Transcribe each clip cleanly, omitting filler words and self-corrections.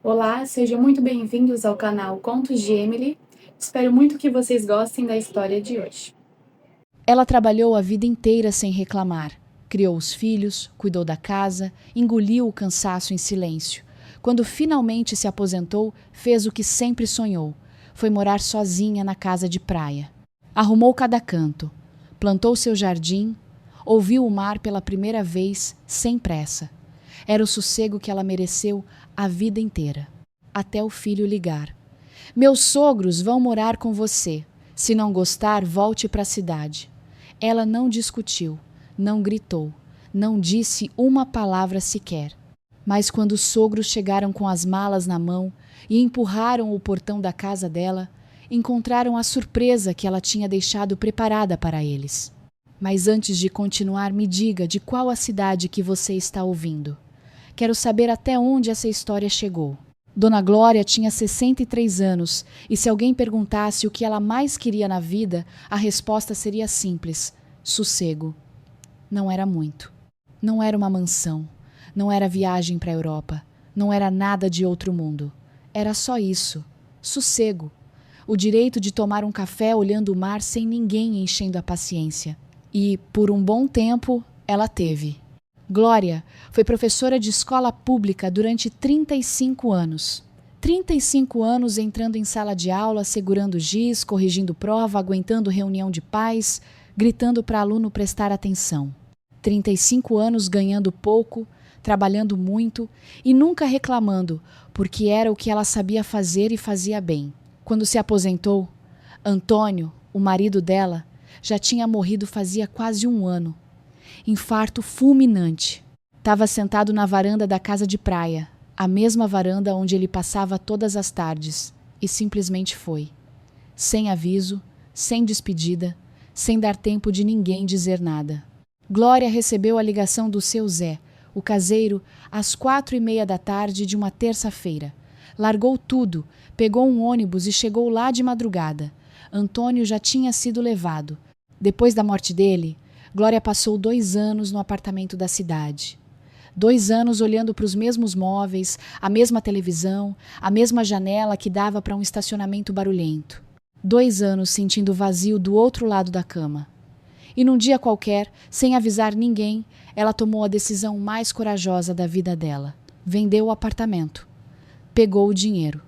Olá, sejam muito bem-vindos ao canal Contos de Emily. Espero muito que vocês gostem da história de hoje. Ela trabalhou a vida inteira sem reclamar. Criou os filhos, cuidou da casa, engoliu o cansaço em silêncio. Quando finalmente se aposentou, fez o que sempre sonhou. Foi morar sozinha na casa de praia. Arrumou cada canto, plantou seu jardim, ouviu o mar pela primeira vez, sem pressa. Era o sossego que ela mereceu a vida inteira. Até o filho ligar. Meus sogros vão morar com você. Se não gostar, volte para a cidade. Ela não discutiu, não gritou, não disse uma palavra sequer. Mas quando os sogros chegaram com as malas na mão e empurraram o portão da casa dela, encontraram a surpresa que ela tinha deixado preparada para eles. Mas antes de continuar, me diga de qual a cidade que você está ouvindo. Quero saber até onde essa história chegou. Dona Glória tinha 63 anos e se alguém perguntasse o que ela mais queria na vida, a resposta seria simples: sossego. Não era muito. Não era uma mansão. Não era viagem para a Europa. Não era nada de outro mundo. Era só isso: sossego. O direito de tomar um café olhando o mar sem ninguém enchendo a paciência. E, por um bom tempo, ela teve. Glória foi professora de escola pública durante 35 anos. 35 anos entrando em sala de aula, segurando giz, corrigindo prova, aguentando reunião de pais, gritando para aluno prestar atenção. 35 anos ganhando pouco, trabalhando muito e nunca reclamando, porque era o que ela sabia fazer e fazia bem. Quando se aposentou, Antônio, o marido dela, já tinha morrido fazia quase um ano. Infarto fulminante. Estava sentado na varanda da casa de praia, a mesma varanda onde ele passava todas as tardes, e simplesmente foi. Sem aviso, sem despedida, sem dar tempo de ninguém dizer nada. Glória recebeu a ligação do seu Zé, o caseiro, às 4:30 da tarde de uma terça-feira. Largou tudo, pegou um ônibus e chegou lá de madrugada. Antônio já tinha sido levado. Depois da morte dele, Glória passou 2 anos no apartamento da cidade. 2 anos olhando para os mesmos móveis, a mesma televisão, a mesma janela que dava para um estacionamento barulhento. 2 anos sentindo vazio do outro lado da cama. E num dia qualquer, sem avisar ninguém, ela tomou a decisão mais corajosa da vida dela. Vendeu o apartamento. Pegou o dinheiro.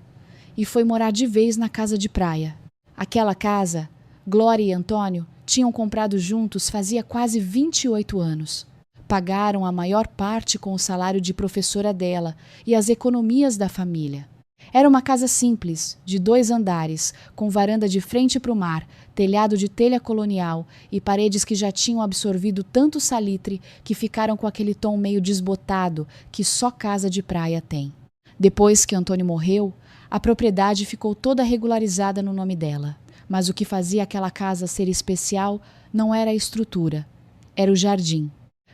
E foi morar de vez na casa de praia. Aquela casa, Glória e Antônio tinham comprado juntos fazia quase 28 anos. Pagaram a maior parte com o salário de professora dela e as economias da família. Era uma casa simples, de 2 andares, com varanda de frente para o mar, telhado de telha colonial e paredes que já tinham absorvido tanto salitre que ficaram com aquele tom meio desbotado que só casa de praia tem. Depois que Antônio morreu, a propriedade ficou toda regularizada no nome dela. Mas o que fazia aquela casa ser especial não era a estrutura, era o jardim.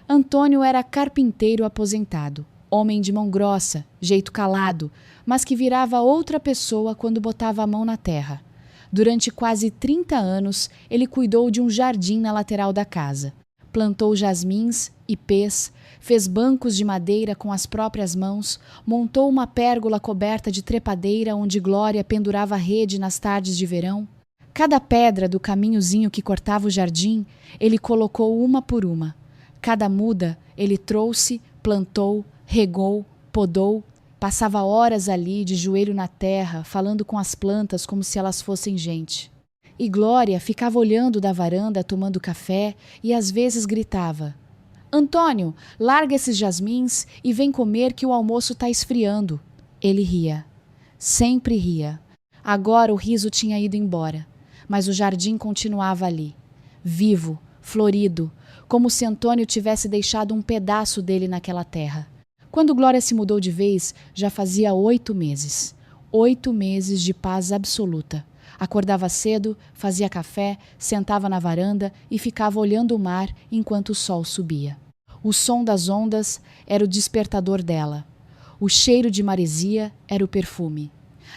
Antônio era carpinteiro aposentado, homem de mão grossa, jeito calado, mas que virava outra pessoa quando botava a mão na terra. Durante quase 30 anos, ele cuidou de um jardim na lateral da casa. Plantou jasmins, ipês, fez bancos de madeira com as próprias mãos, montou uma pérgola coberta de trepadeira onde Glória pendurava a rede nas tardes de verão. Cada pedra do caminhozinho que cortava o jardim, ele colocou uma por uma. Cada muda, ele trouxe, plantou, regou, podou, passava horas ali, de joelho na terra, falando com as plantas como se elas fossem gente. E Glória ficava olhando da varanda, tomando café, e às vezes gritava: Antônio, larga esses jasmins e vem comer que o almoço está esfriando. Ele ria. Sempre ria. Agora o riso tinha ido embora. Mas o jardim continuava ali, vivo, florido, como se Antônio tivesse deixado um pedaço dele naquela terra. Quando Glória se mudou de vez, já fazia 8 meses. 8 meses de paz absoluta. Acordava cedo, fazia café, sentava na varanda e ficava olhando o mar enquanto o sol subia. O som das ondas era o despertador dela. O cheiro de maresia era o perfume.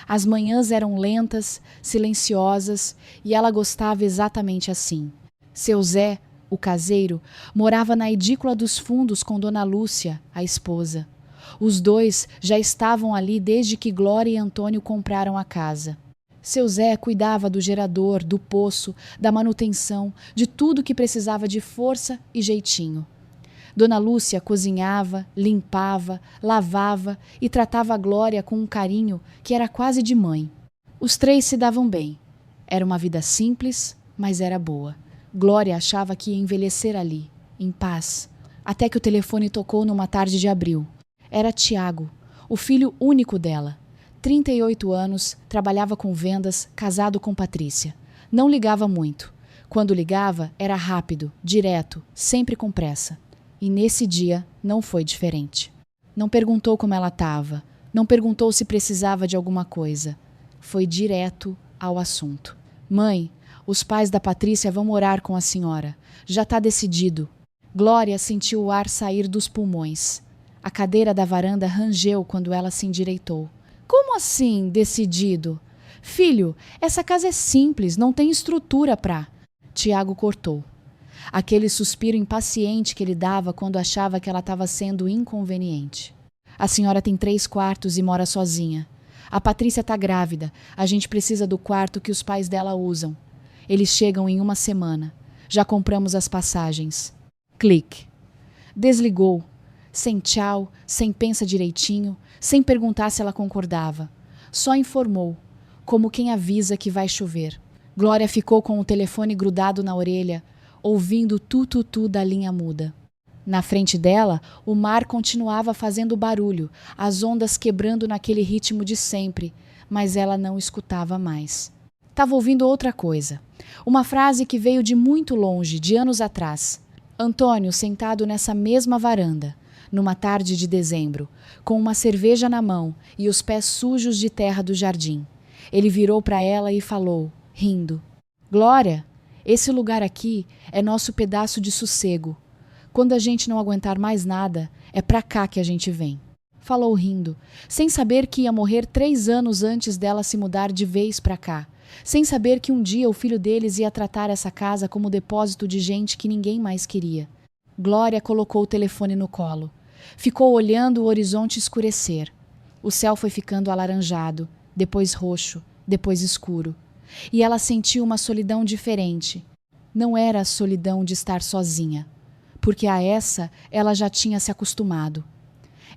As manhãs eram lentas, silenciosas, e ela gostava exatamente assim. Seu Zé, o caseiro, morava na edícula dos fundos com Dona Lúcia, a esposa. Os dois já estavam ali desde que Glória e Antônio compraram a casa. Seu Zé cuidava do gerador, do poço, da manutenção, de tudo que precisava de força e jeitinho. Dona Lúcia cozinhava, limpava, lavava e tratava a Glória com um carinho que era quase de mãe. Os três se davam bem. Era uma vida simples, mas era boa. Glória achava que ia envelhecer ali, em paz, até que o telefone tocou numa tarde de abril. Era Tiago, o filho único dela. 38 anos, trabalhava com vendas, casado com Patrícia. Não ligava muito. Quando ligava, era rápido, direto, sempre com pressa. E nesse dia não foi diferente. Não perguntou como ela estava, não perguntou se precisava de alguma coisa. Foi direto ao assunto. Mãe, os pais da Patrícia vão morar com a senhora. Já está decidido. Glória sentiu o ar sair dos pulmões. A cadeira da varanda rangeu quando ela se endireitou. Como assim, decidido? Filho, essa casa é simples, não tem estrutura pra... Tiago cortou. Aquele suspiro impaciente que ele dava quando achava que ela estava sendo inconveniente. A senhora tem 3 quartos e mora sozinha. A Patrícia está grávida. A gente precisa do quarto que os pais dela usam. Eles chegam em 1 semana. Já compramos as passagens. Clique. Desligou. Sem tchau, sem pensa direitinho, sem perguntar se ela concordava. Só informou, como quem avisa que vai chover. Glória ficou com o telefone grudado na orelha, ouvindo o tu-tu-tu da linha muda. Na frente dela, o mar continuava fazendo barulho, as ondas quebrando naquele ritmo de sempre, mas ela não escutava mais. Estava ouvindo outra coisa. Uma frase que veio de muito longe, de anos atrás. Antônio sentado nessa mesma varanda, numa tarde de dezembro, com uma cerveja na mão e os pés sujos de terra do jardim. Ele virou para ela e falou, rindo: Glória, esse lugar aqui é nosso pedaço de sossego. Quando a gente não aguentar mais nada, é pra cá que a gente vem. Falou rindo, sem saber que ia morrer 3 anos antes dela se mudar de vez pra cá, sem saber que um dia o filho deles ia tratar essa casa como depósito de gente que ninguém mais queria. Glória colocou o telefone no colo. Ficou olhando o horizonte escurecer. O céu foi ficando alaranjado, depois roxo, depois escuro. E ela sentiu uma solidão diferente. Não era a solidão de estar sozinha, porque a essa ela já tinha se acostumado.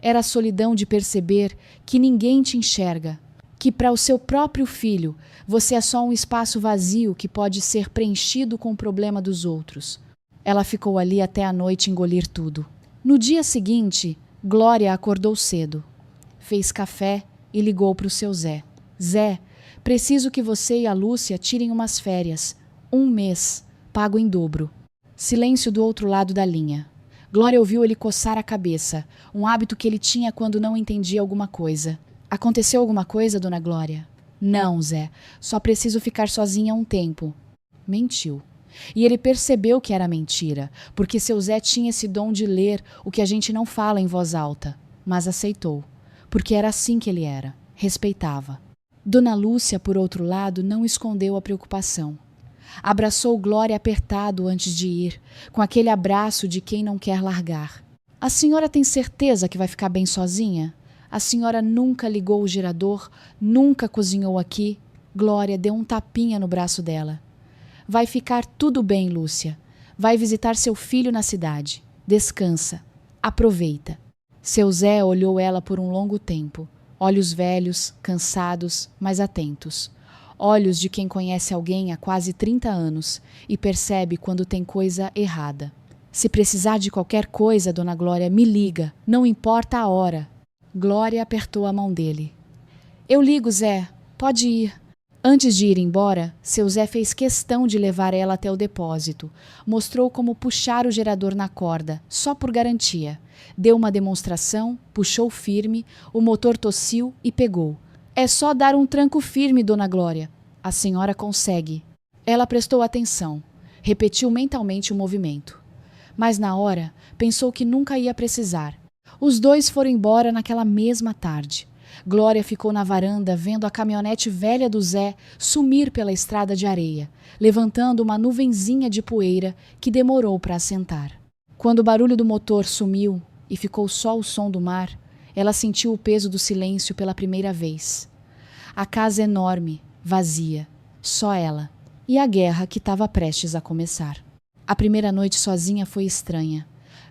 Era a solidão de perceber que ninguém te enxerga, que para o seu próprio filho você é só um espaço vazio que pode ser preenchido com o problema dos outros. Ela ficou ali até a noite engolir tudo. No dia seguinte, Glória acordou cedo. Fez café e ligou para o seu Zé. Zé, preciso que você e a Lúcia tirem umas férias. 1 mês, pago em dobro. Silêncio do outro lado da linha. Glória ouviu ele coçar a cabeça, um hábito que ele tinha quando não entendia alguma coisa. Aconteceu alguma coisa, dona Glória? Não, Zé, só preciso ficar sozinha um tempo. Mentiu. E ele percebeu que era mentira, porque seu Zé tinha esse dom de ler o que a gente não fala em voz alta, mas aceitou, porque era assim que ele era, respeitava. Dona Lúcia, por outro lado, não escondeu a preocupação. Abraçou Glória apertado antes de ir, com aquele abraço de quem não quer largar. A senhora tem certeza que vai ficar bem sozinha? A senhora nunca ligou o gerador, nunca cozinhou aqui? Glória deu um tapinha no braço dela. Vai ficar tudo bem, Lúcia. Vai visitar seu filho na cidade. Descansa. Aproveita. Seu Zé olhou ela por um longo tempo. Olhos velhos, cansados, mas atentos. Olhos de quem conhece alguém há quase 30 anos e percebe quando tem coisa errada. Se precisar de qualquer coisa, dona Glória, me liga. Não importa a hora. Glória apertou a mão dele. Eu ligo, Zé. Pode ir. Antes de ir embora, seu Zé fez questão de levar ela até o depósito. Mostrou como puxar o gerador na corda, só por garantia. Deu uma demonstração, puxou firme, o motor tossiu e pegou. É só dar um tranco firme, dona Glória. A senhora consegue. Ela prestou atenção. Repetiu mentalmente o movimento. Mas na hora, pensou que nunca ia precisar. Os dois foram embora naquela mesma tarde. Glória ficou na varanda vendo a caminhonete velha do Zé sumir pela estrada de areia, levantando uma nuvenzinha de poeira que demorou para assentar. Quando o barulho do motor sumiu e ficou só o som do mar, Ela sentiu o peso do silêncio pela primeira vez. A casa enorme, vazia, só ela, e a guerra que estava prestes a começar. A primeira noite sozinha foi estranha.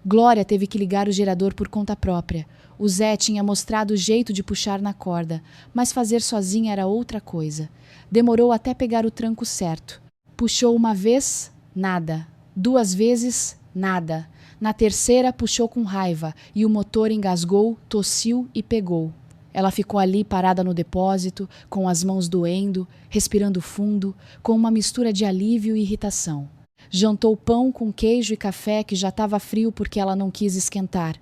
Glória teve que ligar o gerador por conta própria. O Zé tinha mostrado o jeito de puxar na corda, mas fazer sozinha era outra coisa. Demorou até pegar o tranco certo. Puxou uma vez, nada. 2 vezes, nada. Na terceira, puxou com raiva e o motor engasgou, tossiu e pegou. Ela ficou ali parada no depósito, com as mãos doendo, respirando fundo, com uma mistura de alívio e irritação. Jantou pão com queijo e café que já estava frio porque ela não quis esquentar.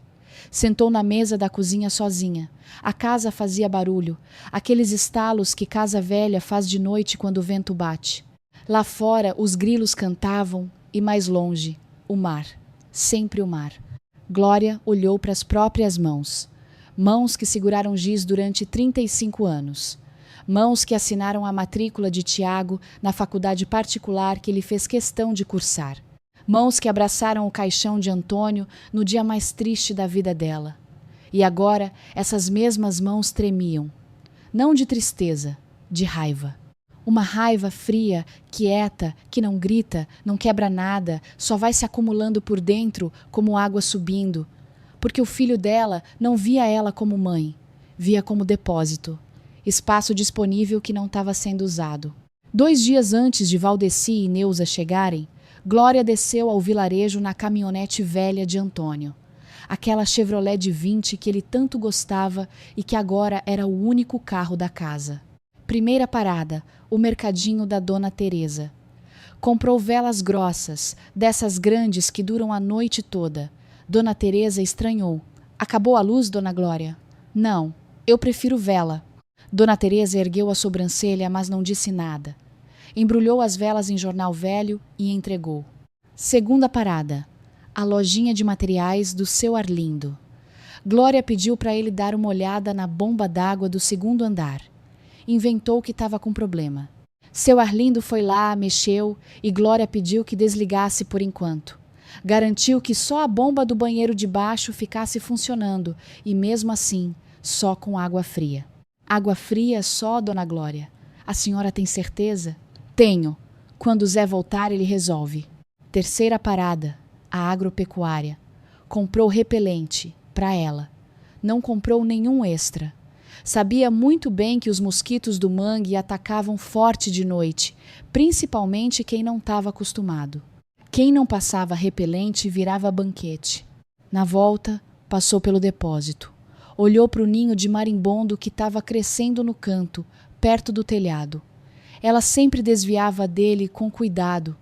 Sentou na mesa da cozinha sozinha. A casa fazia barulho, aqueles estalos que casa velha faz de noite quando o vento bate. Lá fora, os grilos cantavam e mais longe, o mar. Sempre o mar. Glória olhou para as próprias mãos. Mãos que seguraram giz durante 35 anos. Mãos que assinaram a matrícula de Tiago na faculdade particular que ele fez questão de cursar. Mãos que abraçaram o caixão de Antônio no dia mais triste da vida dela. E agora essas mesmas mãos tremiam. Não de tristeza, de raiva. Uma raiva fria, quieta, que não grita, não quebra nada, só vai se acumulando por dentro como água subindo. Porque o filho dela não via ela como mãe, via como depósito. Espaço disponível que não estava sendo usado. 2 dias antes de Valdeci e Neuza chegarem, Glória desceu ao vilarejo na caminhonete velha de Antônio. Aquela Chevrolet de 20 que ele tanto gostava e que agora era o único carro da casa. Primeira parada, o mercadinho da Dona Teresa. Comprou velas grossas, dessas grandes que duram a noite toda. Dona Teresa estranhou. Acabou a luz, Dona Glória? Não, eu prefiro vela. Dona Teresa ergueu a sobrancelha, mas não disse nada. Embrulhou as velas em jornal velho e entregou. Segunda parada, a lojinha de materiais do seu Arlindo. Glória pediu para ele dar uma olhada na bomba d'água do 2º andar. Inventou que estava com problema. Seu Arlindo foi lá, mexeu e Glória pediu que desligasse por enquanto. Garantiu que só a bomba do banheiro de baixo ficasse funcionando e mesmo assim, só com água fria. Água fria só, Dona Glória? A senhora tem certeza? Tenho. Quando o Zé voltar, ele resolve. Terceira parada, a agropecuária. Comprou repelente, para ela. Não comprou nenhum extra. Sabia muito bem que os mosquitos do mangue atacavam forte de noite, principalmente quem não estava acostumado. Quem não passava repelente virava banquete. Na volta, passou pelo depósito. Olhou para o ninho de marimbondo que estava crescendo no canto, perto do telhado. Ela sempre desviava dele com cuidado.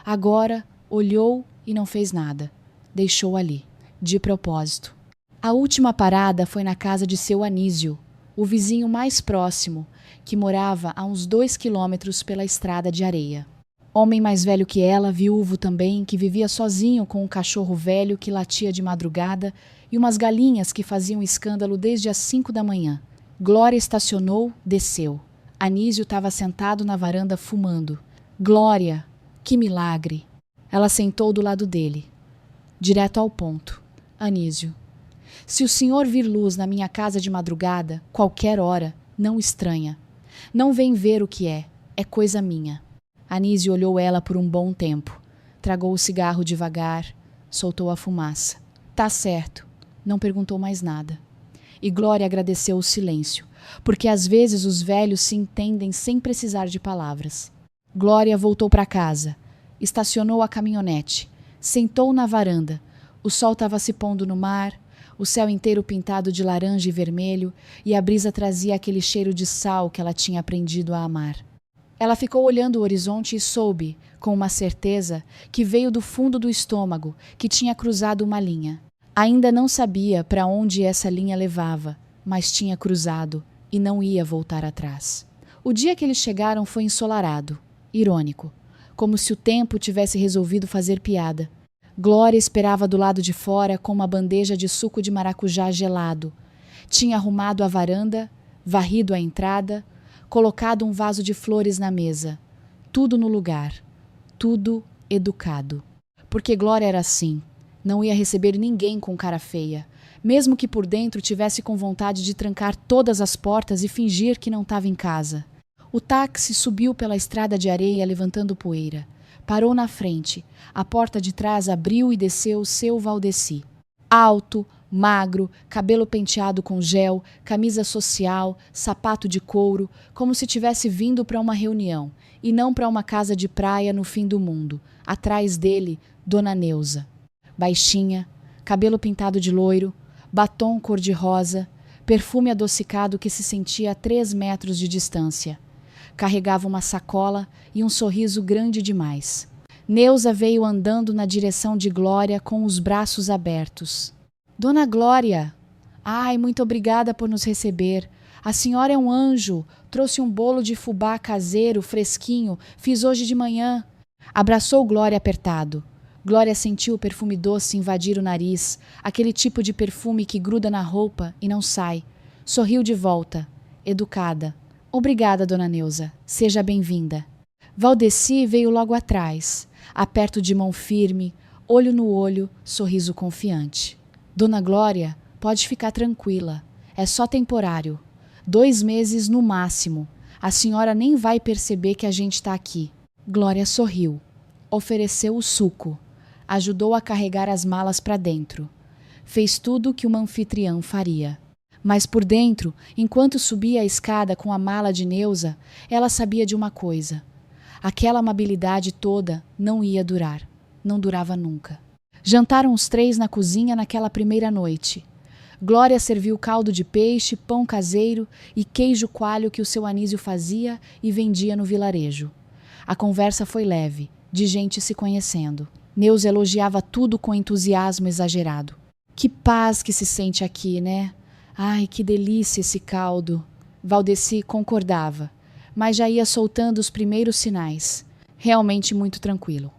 Agora, olhou e não fez nada. Deixou ali, de propósito. A última parada foi na casa de seu Anísio, o vizinho mais próximo, que morava a uns 2 quilômetros pela estrada de areia. Homem mais velho que ela, viúvo também, que vivia sozinho com um cachorro velho que latia de madrugada e umas galinhas que faziam escândalo desde as 5 da manhã. Glória estacionou, desceu. Anísio estava sentado na varanda fumando. Glória! Que milagre! Ela sentou do lado dele. Direto ao ponto. Anísio. Se o senhor vir luz na minha casa de madrugada, qualquer hora, não estranha. Não vem ver o que é coisa minha. Anísio olhou ela por um bom tempo. Tragou o cigarro devagar, soltou a fumaça. Tá certo. Não perguntou mais nada. E Glória agradeceu o silêncio, porque às vezes os velhos se entendem sem precisar de palavras. Glória voltou para casa. Estacionou a caminhonete. Sentou na varanda. O sol estava se pondo no mar, o céu inteiro pintado de laranja e vermelho, e a brisa trazia aquele cheiro de sal que ela tinha aprendido a amar. Ela ficou olhando o horizonte e soube, com uma certeza, que veio do fundo do estômago, que tinha cruzado uma linha. Ainda não sabia para onde essa linha levava, mas tinha cruzado e não ia voltar atrás. O dia que eles chegaram foi ensolarado, irônico, como se o tempo tivesse resolvido fazer piada. Glória esperava do lado de fora com uma bandeja de suco de maracujá gelado. Tinha arrumado a varanda, varrido a entrada, colocado um vaso de flores na mesa. Tudo no lugar. Tudo educado. Porque Glória era assim. Não ia receber ninguém com cara feia. mesmo que por dentro tivesse com vontade de trancar todas as portas e fingir que não estava em casa. O táxi subiu pela estrada de areia levantando poeira. Parou na frente. A porta de trás abriu e desceu seu Valdeci. Alto, magro, cabelo penteado com gel, camisa social, sapato de couro, como se tivesse vindo para uma reunião, e não para uma casa de praia no fim do mundo. Atrás dele, Dona Neuza. Baixinha, cabelo pintado de loiro, batom cor-de-rosa, perfume adocicado que se sentia a 3 metros de distância. Carregava uma sacola e um sorriso grande demais. Neuza veio andando na direção de Glória com os braços abertos. Dona Glória! Ai, muito obrigada por nos receber. A senhora é um anjo. Trouxe um bolo de fubá caseiro, fresquinho. Fiz hoje de manhã. Abraçou Glória apertado. Glória sentiu o perfume doce invadir o nariz, aquele tipo de perfume que gruda na roupa e não sai. Sorriu de volta, educada. Obrigada, Dona Neuza. Seja bem-vinda. Valdeci veio logo atrás, aperto de mão firme, olho no olho, sorriso confiante. Dona Glória, pode ficar tranquila. É só temporário. 2 meses no máximo. A senhora nem vai perceber que a gente está aqui. Glória sorriu. Ofereceu o suco. Ajudou a carregar as malas para dentro. Fez tudo o que uma anfitriã faria. Mas por dentro, enquanto subia a escada com a mala de Neuza, ela sabia de uma coisa. Aquela amabilidade toda não ia durar. Não durava nunca. Jantaram os 3 na cozinha naquela primeira noite. Glória serviu caldo de peixe, pão caseiro e queijo coalho que o seu Anísio fazia e vendia no vilarejo. A conversa foi leve, de gente se conhecendo. Neuza elogiava tudo com entusiasmo exagerado. Que paz que se sente aqui, né? Ai, que delícia esse caldo. Valdeci concordava, mas já ia soltando os primeiros sinais. Realmente muito tranquilo.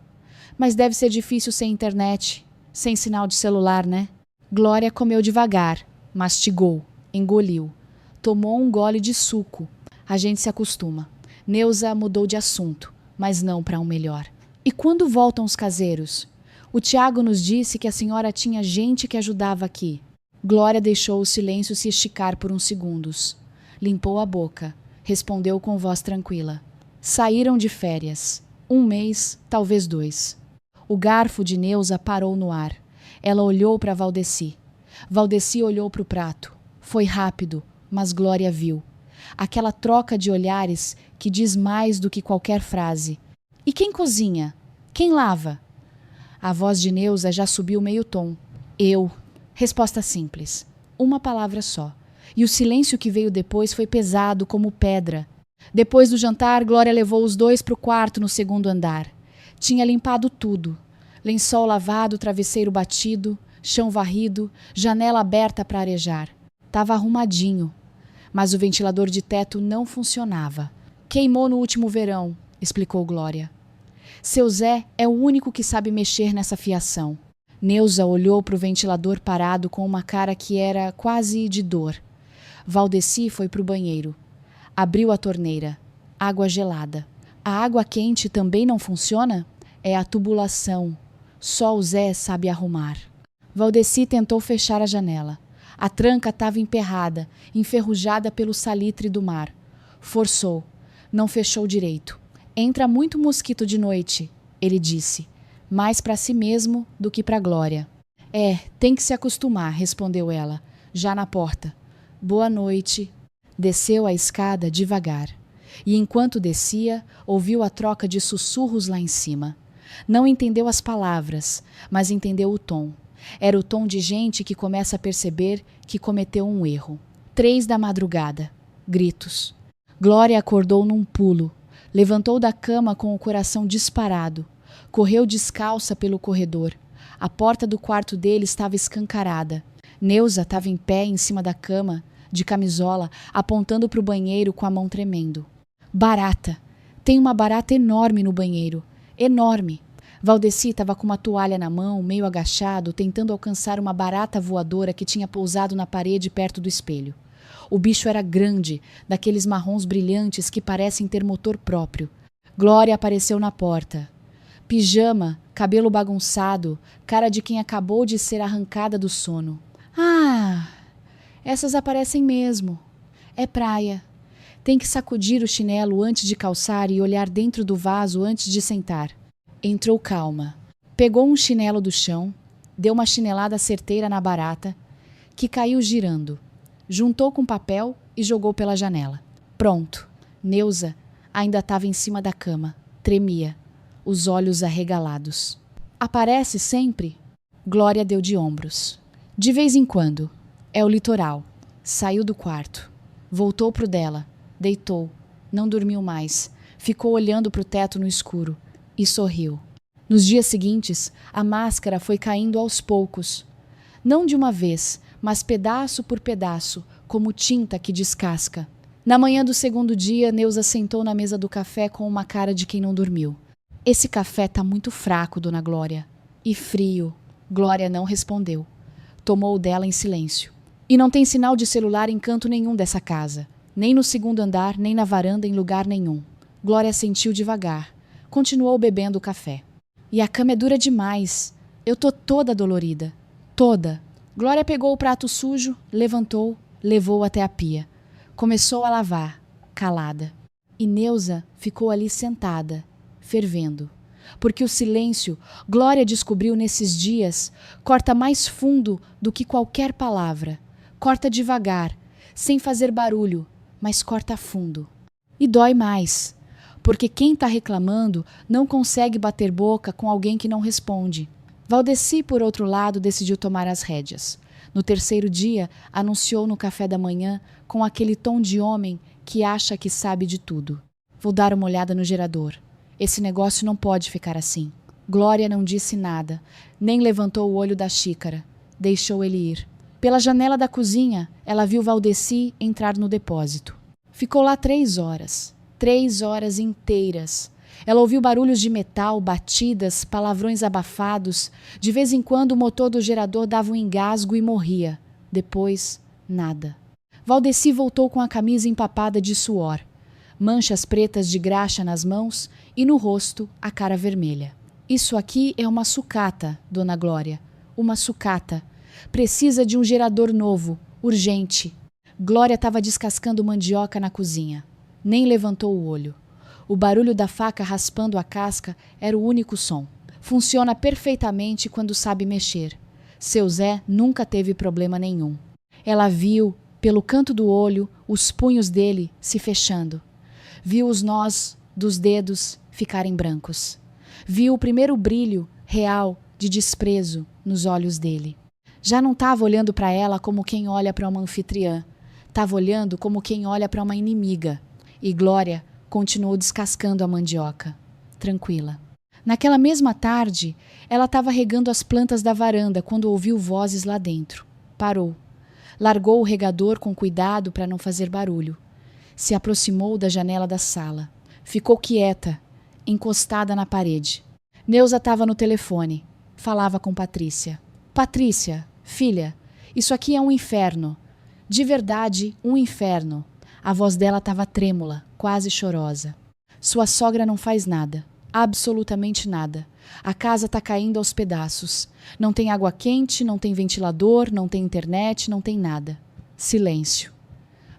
Mas deve ser difícil sem internet, sem sinal de celular, né? Glória comeu devagar, mastigou, engoliu. Tomou um gole de suco. A gente se acostuma. Neuza mudou de assunto, mas não para um melhor. E quando voltam os caseiros? O Tiago nos disse que a senhora tinha gente que ajudava aqui. Glória deixou o silêncio se esticar por uns segundos. Limpou a boca. Respondeu com voz tranquila. Saíram de férias. 1 mês, talvez 2. O garfo de Neuza parou no ar. Ela olhou para Valdeci. Valdeci olhou para o prato. Foi rápido, mas Glória viu. Aquela troca de olhares que diz mais do que qualquer frase. E quem cozinha? Quem lava? A voz de Neuza já subiu meio tom. Eu. Resposta simples. Uma palavra só. E o silêncio que veio depois foi pesado como pedra. Depois do jantar, Glória levou os 2 para o quarto no 2º andar. Tinha limpado tudo. Lençol lavado, travesseiro batido, chão varrido, janela aberta para arejar. Tava arrumadinho. Mas o ventilador de teto não funcionava. Queimou no último verão, explicou Glória. Seu Zé é o único que sabe mexer nessa fiação. Neuza olhou para o ventilador parado com uma cara que era quase de dor. Valdeci foi para o banheiro. Abriu a torneira. Água gelada. A água quente também não funciona? É a tubulação. Só o Zé sabe arrumar. Valdeci tentou fechar a janela. A tranca estava emperrada, enferrujada pelo salitre do mar. Forçou. Não fechou direito. Entra muito mosquito de noite, ele disse. Mais para si mesmo do que para Glória. É, tem que se acostumar, respondeu ela, já na porta. Boa noite. Desceu a escada devagar. E enquanto descia, ouviu a troca de sussurros lá em cima. Não entendeu as palavras, mas entendeu o tom. Era o tom de gente que começa a perceber que cometeu um erro. 3 da madrugada. Gritos. Glória acordou num pulo. Levantou da cama com o coração disparado. Correu descalça pelo corredor. A porta do quarto dele estava escancarada. Neuza estava em pé em cima da cama, de camisola, apontando para o banheiro com a mão tremendo. Barata. Tem uma barata enorme no banheiro. Enorme. Valdeci estava com uma toalha na mão, meio agachado, tentando alcançar uma barata voadora que tinha pousado na parede perto do espelho. O bicho era grande, daqueles marrons brilhantes que parecem ter motor próprio. Glória apareceu na porta. Pijama, cabelo bagunçado, cara de quem acabou de ser arrancada do sono. Ah, Essas aparecem mesmo. É praia. Tem que sacudir o chinelo antes de calçar e olhar dentro do vaso antes de sentar. Entrou calma. Pegou um chinelo do chão, deu uma chinelada certeira na barata, que caiu girando. Juntou com papel e jogou pela janela. Pronto. Neuza ainda estava em cima da cama. Tremia, os olhos arregalados. Aparece sempre? Glória deu de ombros. De vez em quando. É o litoral. Saiu do quarto. Voltou pro dela. Deitou. Não dormiu mais. Ficou olhando pro teto no escuro. E sorriu. Nos dias seguintes, a máscara foi caindo aos poucos. Não de uma vez, mas pedaço por pedaço, como tinta que descasca. Na manhã do segundo dia, Neuza sentou na mesa do café com uma cara de quem não dormiu. Esse café tá muito fraco, dona Glória. E frio. Glória não respondeu. Tomou o dela em silêncio. E não tem sinal de celular em canto nenhum dessa casa. Nem no segundo andar, nem na varanda, em lugar nenhum. Glória sentiu devagar. Continuou bebendo o café. E a cama é dura demais. Eu tô toda dolorida. Toda. Glória pegou o prato sujo, levantou, levou até a pia. Começou a lavar, calada. E Neuza ficou ali sentada, fervendo. Porque o silêncio, Glória descobriu nesses dias, corta mais fundo do que qualquer palavra. Corta devagar, sem fazer barulho, mas corta fundo. E dói mais, porque quem está reclamando não consegue bater boca com alguém que não responde. Valdeci, por outro lado, decidiu tomar as rédeas. No terceiro dia, anunciou no café da manhã com aquele tom de homem que acha que sabe de tudo. Vou dar uma olhada no gerador. Esse negócio não pode ficar assim. Glória não disse nada, nem levantou o olho da xícara. Deixou ele ir. Pela janela da cozinha, ela viu Valdeci entrar no depósito. Ficou lá 3 horas. 3 horas inteiras. Ela ouviu barulhos de metal, batidas, palavrões abafados. De vez em quando o motor do gerador dava um engasgo e morria. Depois, nada. Valdeci voltou com a camisa empapada de suor. Manchas pretas de graxa nas mãos e no rosto a cara vermelha. Isso aqui é uma sucata, dona Glória. Uma sucata. Precisa de um gerador novo, urgente. Glória estava descascando mandioca na cozinha. Nem levantou o olho. O barulho da faca raspando a casca era o único som. Funciona perfeitamente quando sabe mexer. Seu Zé nunca teve problema nenhum. Ela viu, pelo canto do olho, os punhos dele se fechando. Viu os nós dos dedos ficarem brancos. Viu o primeiro brilho real de desprezo nos olhos dele. Já não estava olhando para ela como quem olha para uma anfitriã. Estava olhando como quem olha para uma inimiga. E Glória continuou descascando a mandioca, tranquila. Naquela mesma tarde, ela estava regando as plantas da varanda quando ouviu vozes lá dentro. Parou. Largou o regador com cuidado para não fazer barulho. Se aproximou da janela da sala. Ficou quieta, encostada na parede. Neuza estava no telefone. Falava com Patrícia. Patrícia, filha, isso aqui é um inferno. De verdade, um inferno. A voz dela estava trêmula, quase chorosa. Sua sogra não faz nada. Absolutamente nada. A casa está caindo aos pedaços. Não tem água quente, não tem ventilador, não tem internet, não tem nada. Silêncio.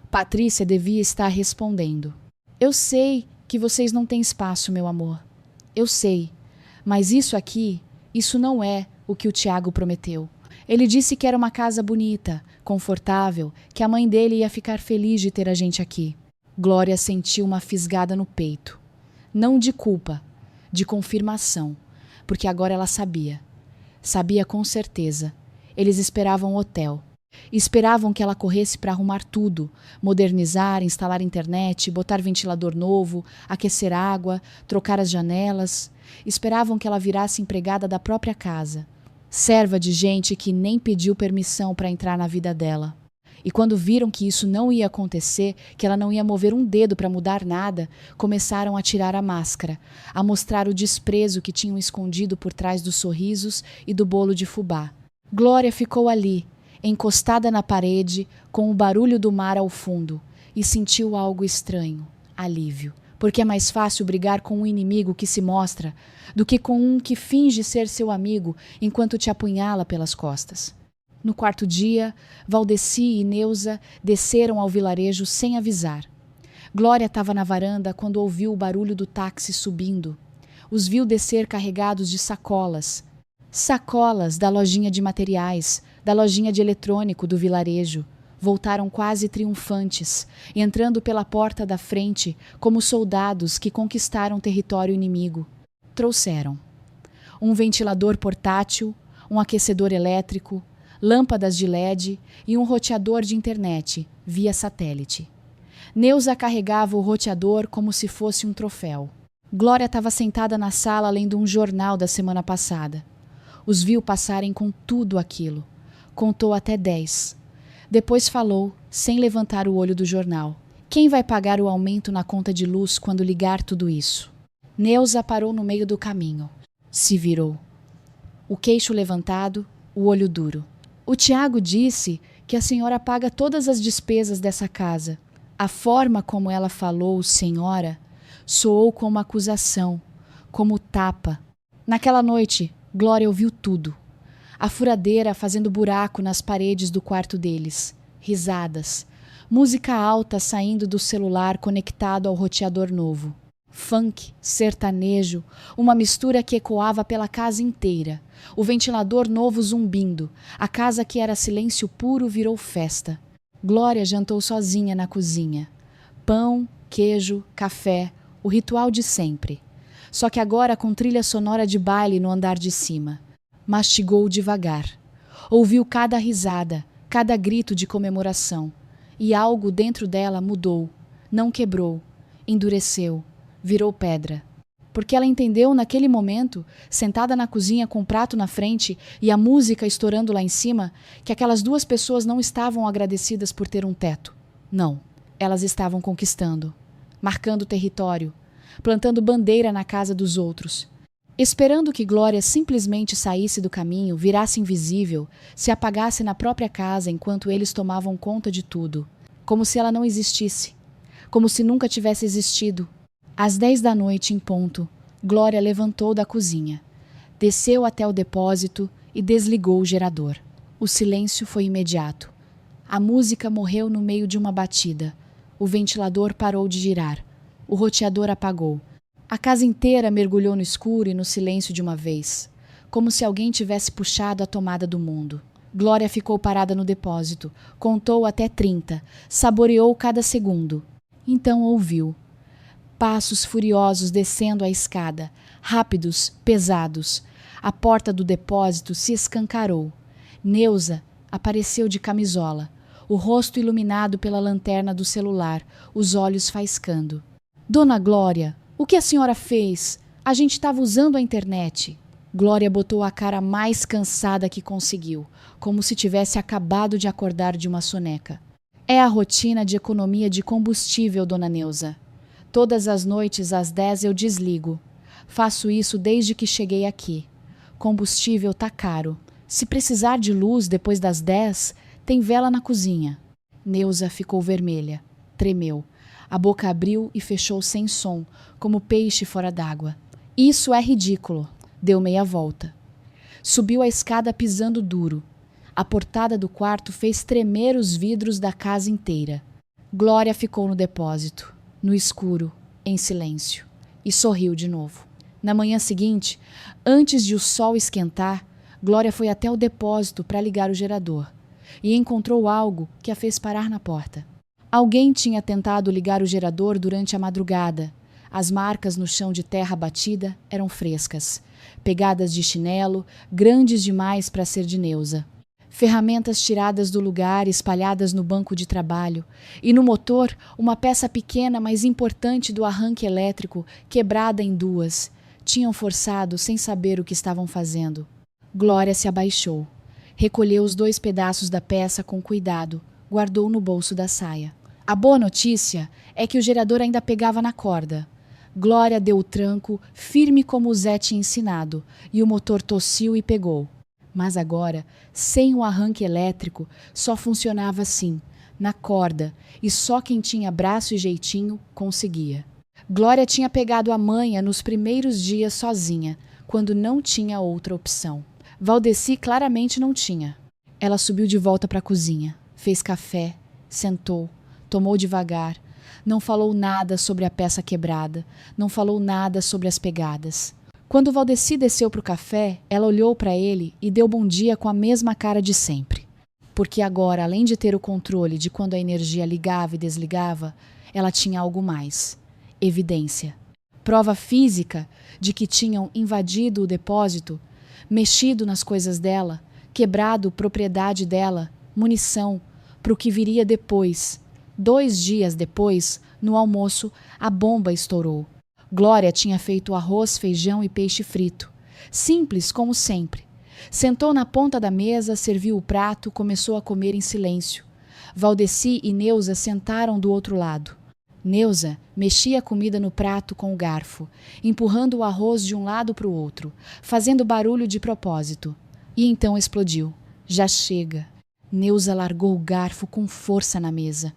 Patrícia devia estar respondendo. Eu sei que vocês não têm espaço, meu amor. Eu sei. Mas isso aqui, isso não é o que o Tiago prometeu. Ele disse que era uma casa bonita, confortável, que a mãe dele ia ficar feliz de ter a gente aqui. Glória sentiu uma fisgada no peito. Não de culpa, de confirmação, porque agora ela sabia. Sabia com certeza. Eles esperavam o hotel. Esperavam que ela corresse para arrumar tudo, modernizar, instalar internet, botar ventilador novo, aquecer água, trocar as janelas. Esperavam que ela virasse empregada da própria casa, serva de gente que nem pediu permissão para entrar na vida dela. E quando viram que isso não ia acontecer, que ela não ia mover um dedo para mudar nada, começaram a tirar a máscara, a mostrar o desprezo que tinham escondido por trás dos sorrisos e do bolo de fubá. Glória ficou ali, encostada na parede, com o barulho do mar ao fundo, e sentiu algo estranho, alívio. Porque é mais fácil brigar com um inimigo que se mostra do que com um que finge ser seu amigo enquanto te apunhala pelas costas. No quarto dia, Valdeci e Neuza desceram ao vilarejo sem avisar. Glória estava na varanda quando ouviu o barulho do táxi subindo. Os viu descer carregados de sacolas. Sacolas da lojinha de materiais, da lojinha de eletrônico do vilarejo. Voltaram quase triunfantes, entrando pela porta da frente como soldados que conquistaram território inimigo. Trouxeram um ventilador portátil, um aquecedor elétrico, lâmpadas de LED e um roteador de internet via satélite. Neuza carregava o roteador como se fosse um troféu. Glória estava sentada na sala lendo um jornal da semana passada. Os viu passarem com tudo aquilo. Contou até 10. Depois falou, sem levantar o olho do jornal. Quem vai pagar o aumento na conta de luz quando ligar tudo isso? Neuza parou no meio do caminho. Se virou. O queixo levantado, o olho duro. O Tiago disse que a senhora paga todas as despesas dessa casa. A forma como ela falou, senhora, soou como acusação, como tapa. Naquela noite, Glória ouviu tudo. A furadeira fazendo buraco nas paredes do quarto deles. Risadas. Música alta saindo do celular conectado ao roteador novo. Funk, sertanejo, uma mistura que ecoava pela casa inteira. O ventilador novo zumbindo. A casa que era silêncio puro virou festa. Glória jantou sozinha na cozinha. Pão, queijo, café, o ritual de sempre. Só que agora com trilha sonora de baile no andar de cima. Mastigou devagar. Ouviu cada risada, cada grito de comemoração. E algo dentro dela mudou. Não quebrou. Endureceu. Virou pedra. Porque ela entendeu naquele momento, sentada na cozinha com o prato na frente e a música estourando lá em cima, que aquelas duas pessoas não estavam agradecidas por ter um teto. Não. Elas estavam conquistando. Marcando território. Plantando bandeira na casa dos outros. Esperando que Glória simplesmente saísse do caminho, virasse invisível, se apagasse na própria casa enquanto eles tomavam conta de tudo. Como se ela não existisse. Como se nunca tivesse existido. Às 10 da noite, em ponto, Glória levantou da cozinha. Desceu até o depósito e desligou o gerador. O silêncio foi imediato. A música morreu no meio de uma batida. O ventilador parou de girar. O roteador apagou. A casa inteira mergulhou no escuro e no silêncio de uma vez, como se alguém tivesse puxado a tomada do mundo. Glória ficou parada no depósito, contou até 30, saboreou cada segundo. Então ouviu. Passos furiosos descendo a escada, rápidos, pesados. A porta do depósito se escancarou. Neuza apareceu de camisola, o rosto iluminado pela lanterna do celular, os olhos faiscando. Dona Glória, o que a senhora fez? A gente estava usando a internet. Glória botou a cara mais cansada que conseguiu, como se tivesse acabado de acordar de uma soneca. É a rotina de economia de combustível, dona Neuza. Todas as noites às 10 eu desligo. Faço isso desde que cheguei aqui. Combustível tá caro. Se precisar de luz depois das 10, tem vela na cozinha. Neuza ficou vermelha. Tremeu. A boca abriu e fechou sem som, como peixe fora d'água. Isso é ridículo. Deu meia volta. Subiu a escada pisando duro. A portada do quarto fez tremer os vidros da casa inteira. Glória ficou no depósito, no escuro, em silêncio, e sorriu de novo. Na manhã seguinte, antes de o sol esquentar, Glória foi até o depósito para ligar o gerador e encontrou algo que a fez parar na porta. Alguém tinha tentado ligar o gerador durante a madrugada. As marcas no chão de terra batida eram frescas, pegadas de chinelo, grandes demais para ser de Neuza. Ferramentas tiradas do lugar, espalhadas no banco de trabalho, e no motor uma peça pequena, mas importante do arranque elétrico, quebrada em duas. Tinham forçado sem saber o que estavam fazendo. Glória se abaixou. Recolheu os 2 pedaços da peça com cuidado, guardou no bolso da saia. A boa notícia é que o gerador ainda pegava na corda. Glória deu o tranco, firme como o Zé tinha ensinado, e o motor tossiu e pegou. Mas agora, sem o arranque elétrico, só funcionava assim, na corda, e só quem tinha braço e jeitinho conseguia. Glória tinha pegado a manha nos primeiros dias sozinha, quando não tinha outra opção. Valdeci claramente não tinha. Ela subiu de volta para a cozinha, fez café, sentou, tomou devagar, não falou nada sobre a peça quebrada, não falou nada sobre as pegadas. Quando Valdeci desceu para o café, ela olhou para ele e deu bom dia com a mesma cara de sempre. Porque agora, além de ter o controle de quando a energia ligava e desligava, ela tinha algo mais: evidência. Prova física de que tinham invadido o depósito, mexido nas coisas dela, quebrado propriedade dela, munição para o que viria depois. 2 dias depois, no almoço, a bomba estourou. Glória tinha feito arroz, feijão e peixe frito. Simples como sempre. Sentou na ponta da mesa, serviu o prato, começou a comer em silêncio. Valdeci e Neuza sentaram do outro lado. Neuza mexia a comida no prato com o garfo, empurrando o arroz de um lado para o outro, fazendo barulho de propósito. E então explodiu. Já chega. Neuza largou o garfo com força na mesa.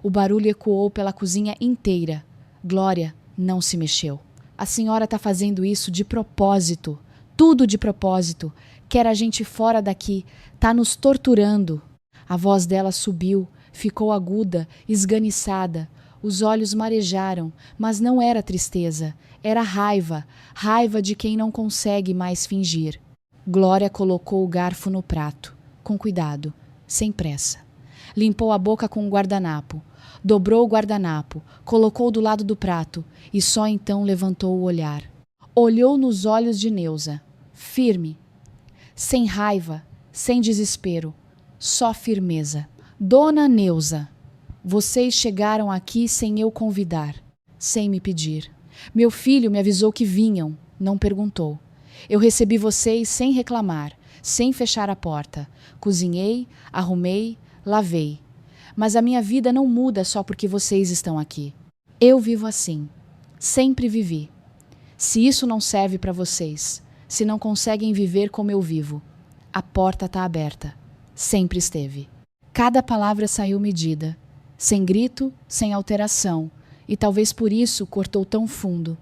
O barulho ecoou pela cozinha inteira. Glória não se mexeu. A senhora está fazendo isso de propósito. Tudo de propósito. Quer a gente fora daqui. Tá nos torturando. A voz dela subiu, ficou aguda, esganiçada. Os olhos marejaram, mas não era tristeza. Era raiva. Raiva de quem não consegue mais fingir. Glória colocou o garfo no prato, com cuidado, sem pressa. Limpou a boca com um guardanapo. Dobrou o guardanapo, colocou do lado do prato e só então levantou o olhar. Olhou nos olhos de Neuza, firme, sem raiva, sem desespero, só firmeza. Dona Neuza, vocês chegaram aqui sem eu convidar, sem me pedir. Meu filho me avisou que vinham, não perguntou. Eu recebi vocês sem reclamar, sem fechar a porta. Cozinhei, arrumei, lavei. Mas a minha vida não muda só porque vocês estão aqui. Eu vivo assim. Sempre vivi. Se isso não serve para vocês, se não conseguem viver como eu vivo, a porta está aberta. Sempre esteve. Cada palavra saiu medida, sem grito, sem alteração, e talvez por isso cortou tão fundo.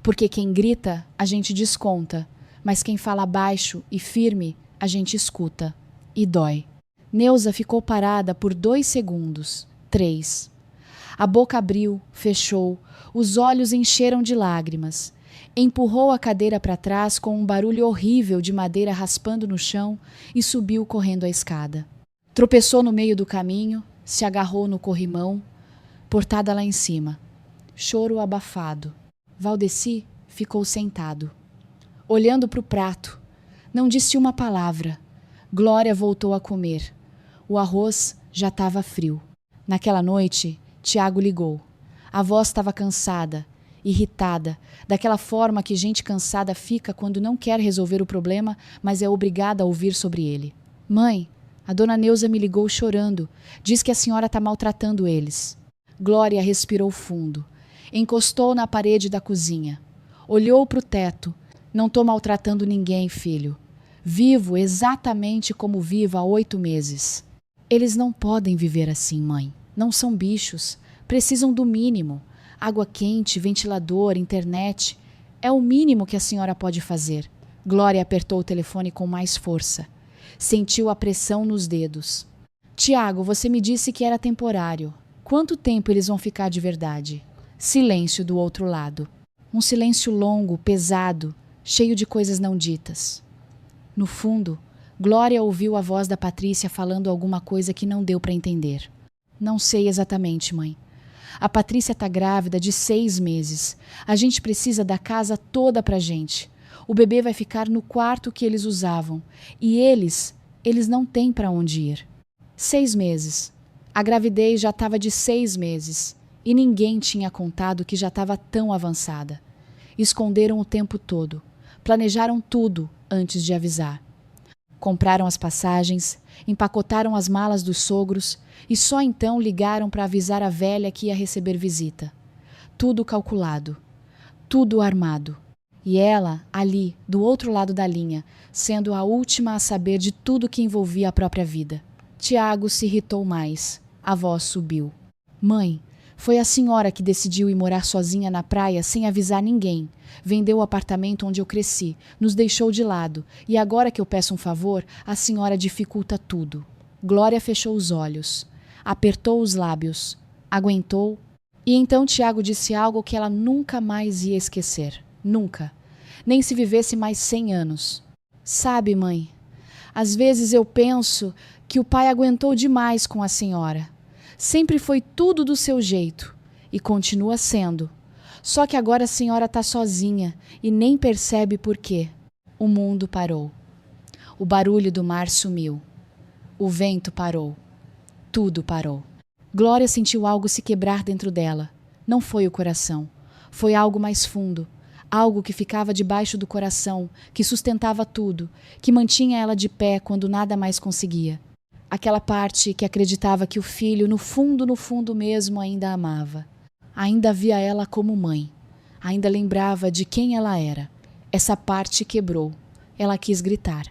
Porque quem grita, a gente desconta, mas quem fala baixo e firme, a gente escuta. E dói. Neuza ficou parada por 2 segundos, 3. A boca abriu, fechou, os olhos encheram de lágrimas. Empurrou a cadeira para trás com um barulho horrível de madeira raspando no chão e subiu correndo a escada. Tropeçou no meio do caminho, se agarrou no corrimão, portada lá em cima. Choro abafado. Valdeci ficou sentado, olhando para o prato. Não disse uma palavra. Glória voltou a comer. O arroz já estava frio. Naquela noite, Tiago ligou. A voz estava cansada, irritada, daquela forma que gente cansada fica quando não quer resolver o problema, mas é obrigada a ouvir sobre ele. Mãe, a dona Neuza me ligou chorando. Diz que a senhora está maltratando eles. Glória respirou fundo. Encostou na parede da cozinha. Olhou para o teto. Não estou maltratando ninguém, filho. Vivo exatamente como vivo há 8 meses. Eles não podem viver assim, mãe. Não são bichos. Precisam do mínimo. Água quente, ventilador, internet. É o mínimo que a senhora pode fazer. Glória apertou o telefone com mais força. Sentiu a pressão nos dedos. Tiago, você me disse que era temporário. Quanto tempo eles vão ficar de verdade? Silêncio do outro lado. Um silêncio longo, pesado, cheio de coisas não ditas. No fundo, Glória ouviu a voz da Patrícia falando alguma coisa que não deu para entender. Não sei exatamente, mãe. A Patrícia está grávida de 6 meses. A gente precisa da casa toda pra gente. O bebê vai ficar no quarto que eles usavam. E eles não têm para onde ir. 6 meses. A gravidez já estava de 6 meses. E ninguém tinha contado que já estava tão avançada. Esconderam o tempo todo. Planejaram tudo antes de avisar. Compraram as passagens, empacotaram as malas dos sogros e só então ligaram para avisar a velha que ia receber visita. Tudo calculado, tudo armado. E ela, ali, do outro lado da linha, sendo a última a saber de tudo que envolvia a própria vida. Tiago se irritou mais. A voz subiu. Mãe, foi a senhora que decidiu ir morar sozinha na praia sem avisar ninguém. Vendeu o apartamento onde eu cresci, nos deixou de lado, e agora que eu peço um favor, a senhora dificulta tudo. Glória fechou os olhos, apertou os lábios, aguentou, e então Tiago disse algo que ela nunca mais ia esquecer. Nunca. Nem se vivesse mais 100 anos. Sabe, mãe, às vezes eu penso que o pai aguentou demais com a senhora. Sempre foi tudo do seu jeito, e continua sendo. Só que agora a senhora está sozinha e nem percebe por quê. O mundo parou. O barulho do mar sumiu. O vento parou. Tudo parou. Glória sentiu algo se quebrar dentro dela. Não foi o coração. Foi algo mais fundo. Algo que ficava debaixo do coração, que sustentava tudo, que mantinha ela de pé quando nada mais conseguia. Aquela parte que acreditava que o filho, no fundo mesmo, ainda a amava. Ainda via ela como mãe. Ainda lembrava de quem ela era. Essa parte quebrou. Ela quis gritar.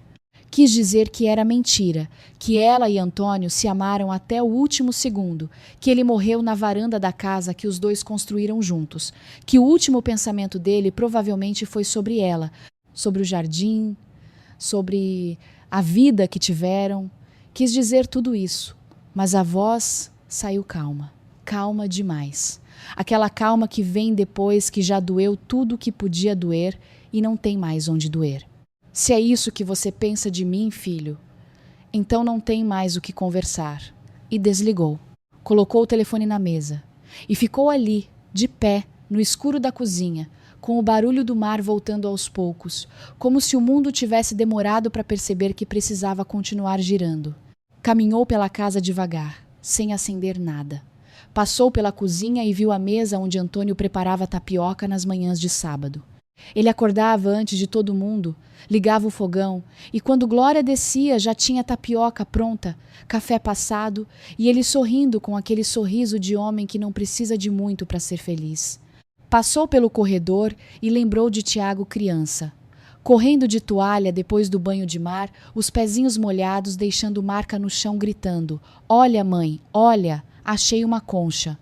Quis dizer que era mentira, que ela e Antônio se amaram até o último segundo, que ele morreu na varanda da casa que os dois construíram juntos, que o último pensamento dele provavelmente foi sobre ela, sobre o jardim, sobre a vida que tiveram. Quis dizer tudo isso, mas a voz saiu calma, calma demais. Aquela calma que vem depois que já doeu tudo o que podia doer e não tem mais onde doer. Se é isso que você pensa de mim, filho, então não tem mais o que conversar. E desligou. Colocou o telefone na mesa. E ficou ali, de pé, no escuro da cozinha, com o barulho do mar voltando aos poucos, como se o mundo tivesse demorado para perceber que precisava continuar girando. Caminhou pela casa devagar, sem acender nada. Passou pela cozinha e viu a mesa onde Antônio preparava tapioca nas manhãs de sábado. Ele acordava antes de todo mundo, ligava o fogão, e quando Glória descia já tinha tapioca pronta, café passado, e ele sorrindo com aquele sorriso de homem que não precisa de muito para ser feliz. Passou pelo corredor e lembrou de Tiago criança. Correndo de toalha depois do banho de mar, os pezinhos molhados deixando marca no chão gritando: "Olha, mãe, olha, achei uma concha."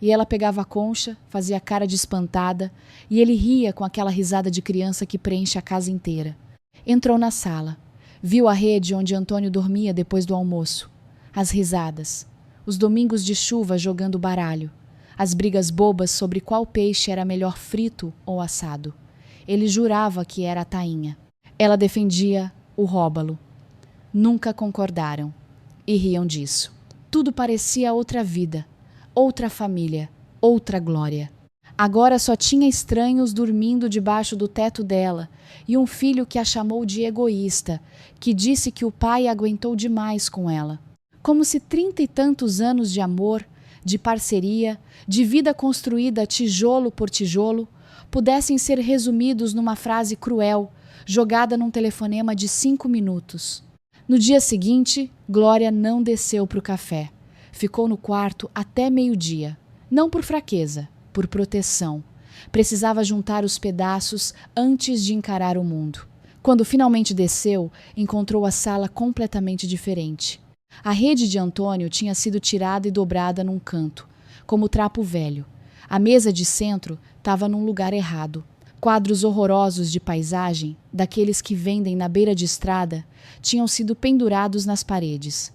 E ela pegava a concha, fazia cara de espantada, e ele ria com aquela risada de criança que preenche a casa inteira. Entrou na sala. Viu a rede onde Antônio dormia depois do almoço. As risadas. Os domingos de chuva jogando baralho. As brigas bobas sobre qual peixe era melhor frito ou assado. Ele jurava que era a tainha. Ela defendia o róbalo. Nunca concordaram. E riam disso. Tudo parecia outra vida. Outra família, outra Glória. Agora só tinha estranhos dormindo debaixo do teto dela e um filho que a chamou de egoísta, que disse que o pai aguentou demais com ela. Como se 30 e tantos anos de amor, de parceria, de vida construída tijolo por tijolo, pudessem ser resumidos numa frase cruel, jogada num telefonema de 5 minutos. No dia seguinte, Glória não desceu para o café. Ficou no quarto até meio-dia. Não por fraqueza, por proteção. Precisava juntar os pedaços antes de encarar o mundo. Quando finalmente desceu, encontrou a sala completamente diferente. A rede de Antônio tinha sido tirada e dobrada num canto, como trapo velho. A mesa de centro estava num lugar errado. Quadros horrorosos de paisagem, daqueles que vendem na beira de estrada, tinham sido pendurados nas paredes.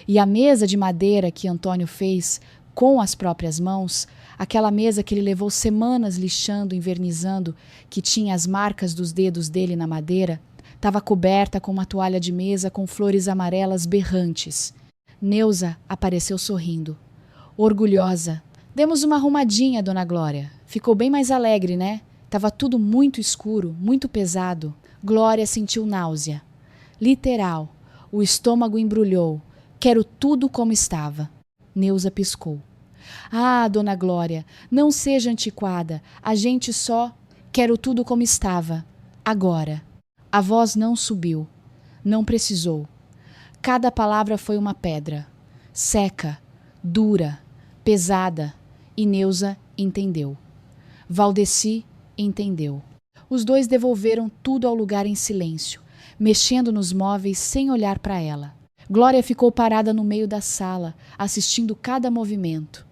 E a mesa de madeira que Antônio fez com as próprias mãos, aquela mesa que ele levou semanas lixando, envernizando, que tinha as marcas dos dedos dele na madeira, estava coberta com uma toalha de mesa com flores amarelas berrantes. Neuza apareceu sorrindo. Orgulhosa. "Demos uma arrumadinha, dona Glória. Ficou bem mais alegre, né? Tava tudo muito escuro, muito pesado." Glória sentiu náusea. Literal. O estômago embrulhou. "Quero tudo como estava." Neuza piscou. "Ah, dona Glória, não seja antiquada. A gente só... Quero tudo como estava. Agora." A voz não subiu. Não precisou. Cada palavra foi uma pedra. Seca, dura, pesada. E Neuza entendeu. Valdeci entendeu. Os dois devolveram tudo ao lugar em silêncio, mexendo nos móveis sem olhar para ela. Glória ficou parada no meio da sala, assistindo cada movimento.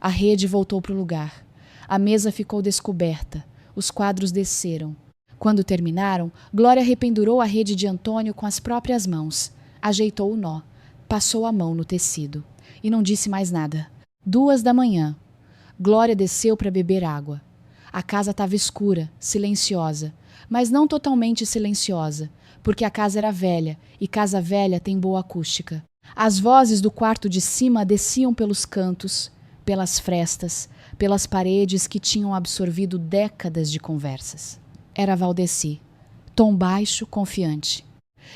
A rede voltou para o lugar. A mesa ficou descoberta. Os quadros desceram. Quando terminaram, Glória rependurou a rede de Antônio com as próprias mãos. Ajeitou o nó. passou a mão no tecido e não disse mais nada. 2 da manhã. Glória desceu para beber água. A casa estava escura, silenciosa, mas não totalmente silenciosa, porque a casa era velha e casa velha tem boa acústica. As vozes do quarto de cima desciam pelos cantos, pelas frestas, pelas paredes que tinham absorvido décadas de conversas. Era Valdeci, tom baixo, confiante.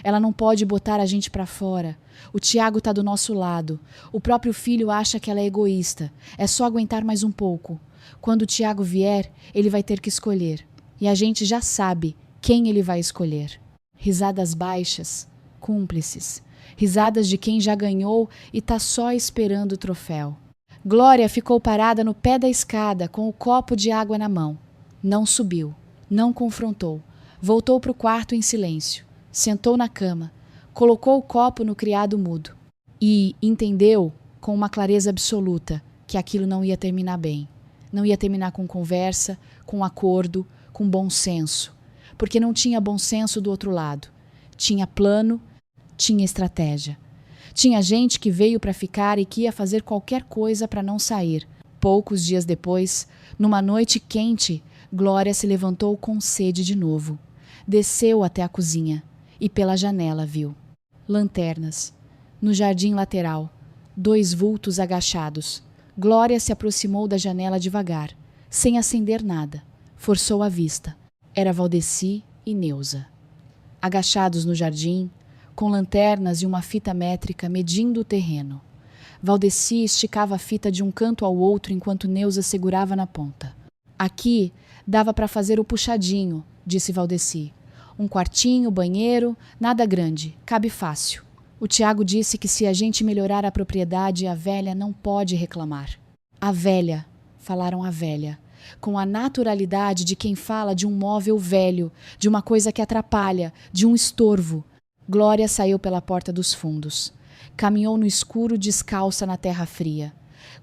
Ela não pode botar a gente para fora. O Tiago tá do nosso lado. O próprio filho acha que ela é egoísta. É só aguentar mais um pouco. Quando o Tiago vier, ele vai ter que escolher. E a gente já sabe quem ele vai escolher. Risadas baixas, cúmplices. Risadas de quem já ganhou e tá só esperando o troféu. Glória ficou parada no pé da escada com o copo de água na mão. Não subiu, não confrontou. Voltou para o quarto em silêncio. Sentou na cama. Colocou o copo no criado mudo. E entendeu, com uma clareza absoluta, que aquilo não ia terminar bem. Não ia terminar com conversa, com acordo, com bom senso. Porque não tinha bom senso do outro lado. Tinha plano, tinha estratégia. Tinha gente que veio para ficar e que ia fazer qualquer coisa para não sair. Poucos dias depois, numa noite quente, Glória se levantou com sede de novo. Desceu até a cozinha e pela janela viu lanternas. No jardim lateral, 2 vultos agachados. Glória se aproximou da janela devagar, sem acender nada. Forçou a vista. Era Valdeci e Neuza. Agachados no jardim, com lanternas e uma fita métrica medindo o terreno. Valdeci esticava a fita de um canto ao outro enquanto Neuza segurava na ponta. Aqui dava para fazer o puxadinho, disse Valdeci. Um quartinho, banheiro, nada grande, cabe fácil. O Tiago disse que se a gente melhorar a propriedade, a velha não pode reclamar. A velha, falaram a velha, com a naturalidade de quem fala de um móvel velho, de uma coisa que atrapalha, de um estorvo. Glória saiu pela porta dos fundos. Caminhou no escuro descalça na terra fria.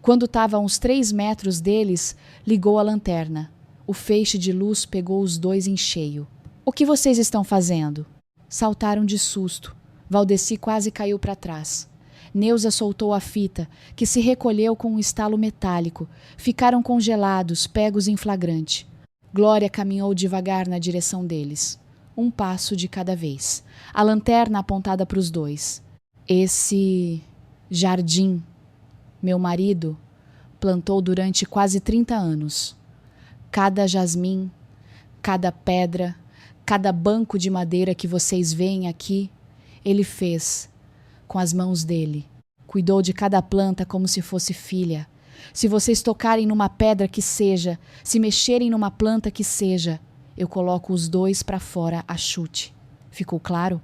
Quando estava a uns 3 metros deles, ligou a lanterna. O feixe de luz pegou os 2 em cheio. O que vocês estão fazendo? Saltaram de susto. Valdeci quase caiu para trás. Neuza soltou a fita, que se recolheu com um estalo metálico. Ficaram congelados, pegos em flagrante. Glória caminhou devagar na direção deles. Um passo de cada vez. A lanterna apontada para os 2. Esse jardim, meu marido, plantou durante quase 30 anos. Cada jasmim, cada pedra, cada banco de madeira que vocês veem aqui, ele fez com as mãos dele. Cuidou de cada planta como se fosse filha. Se vocês tocarem numa pedra que seja, se mexerem numa planta que seja, eu coloco os 2 para fora a chute. Ficou claro?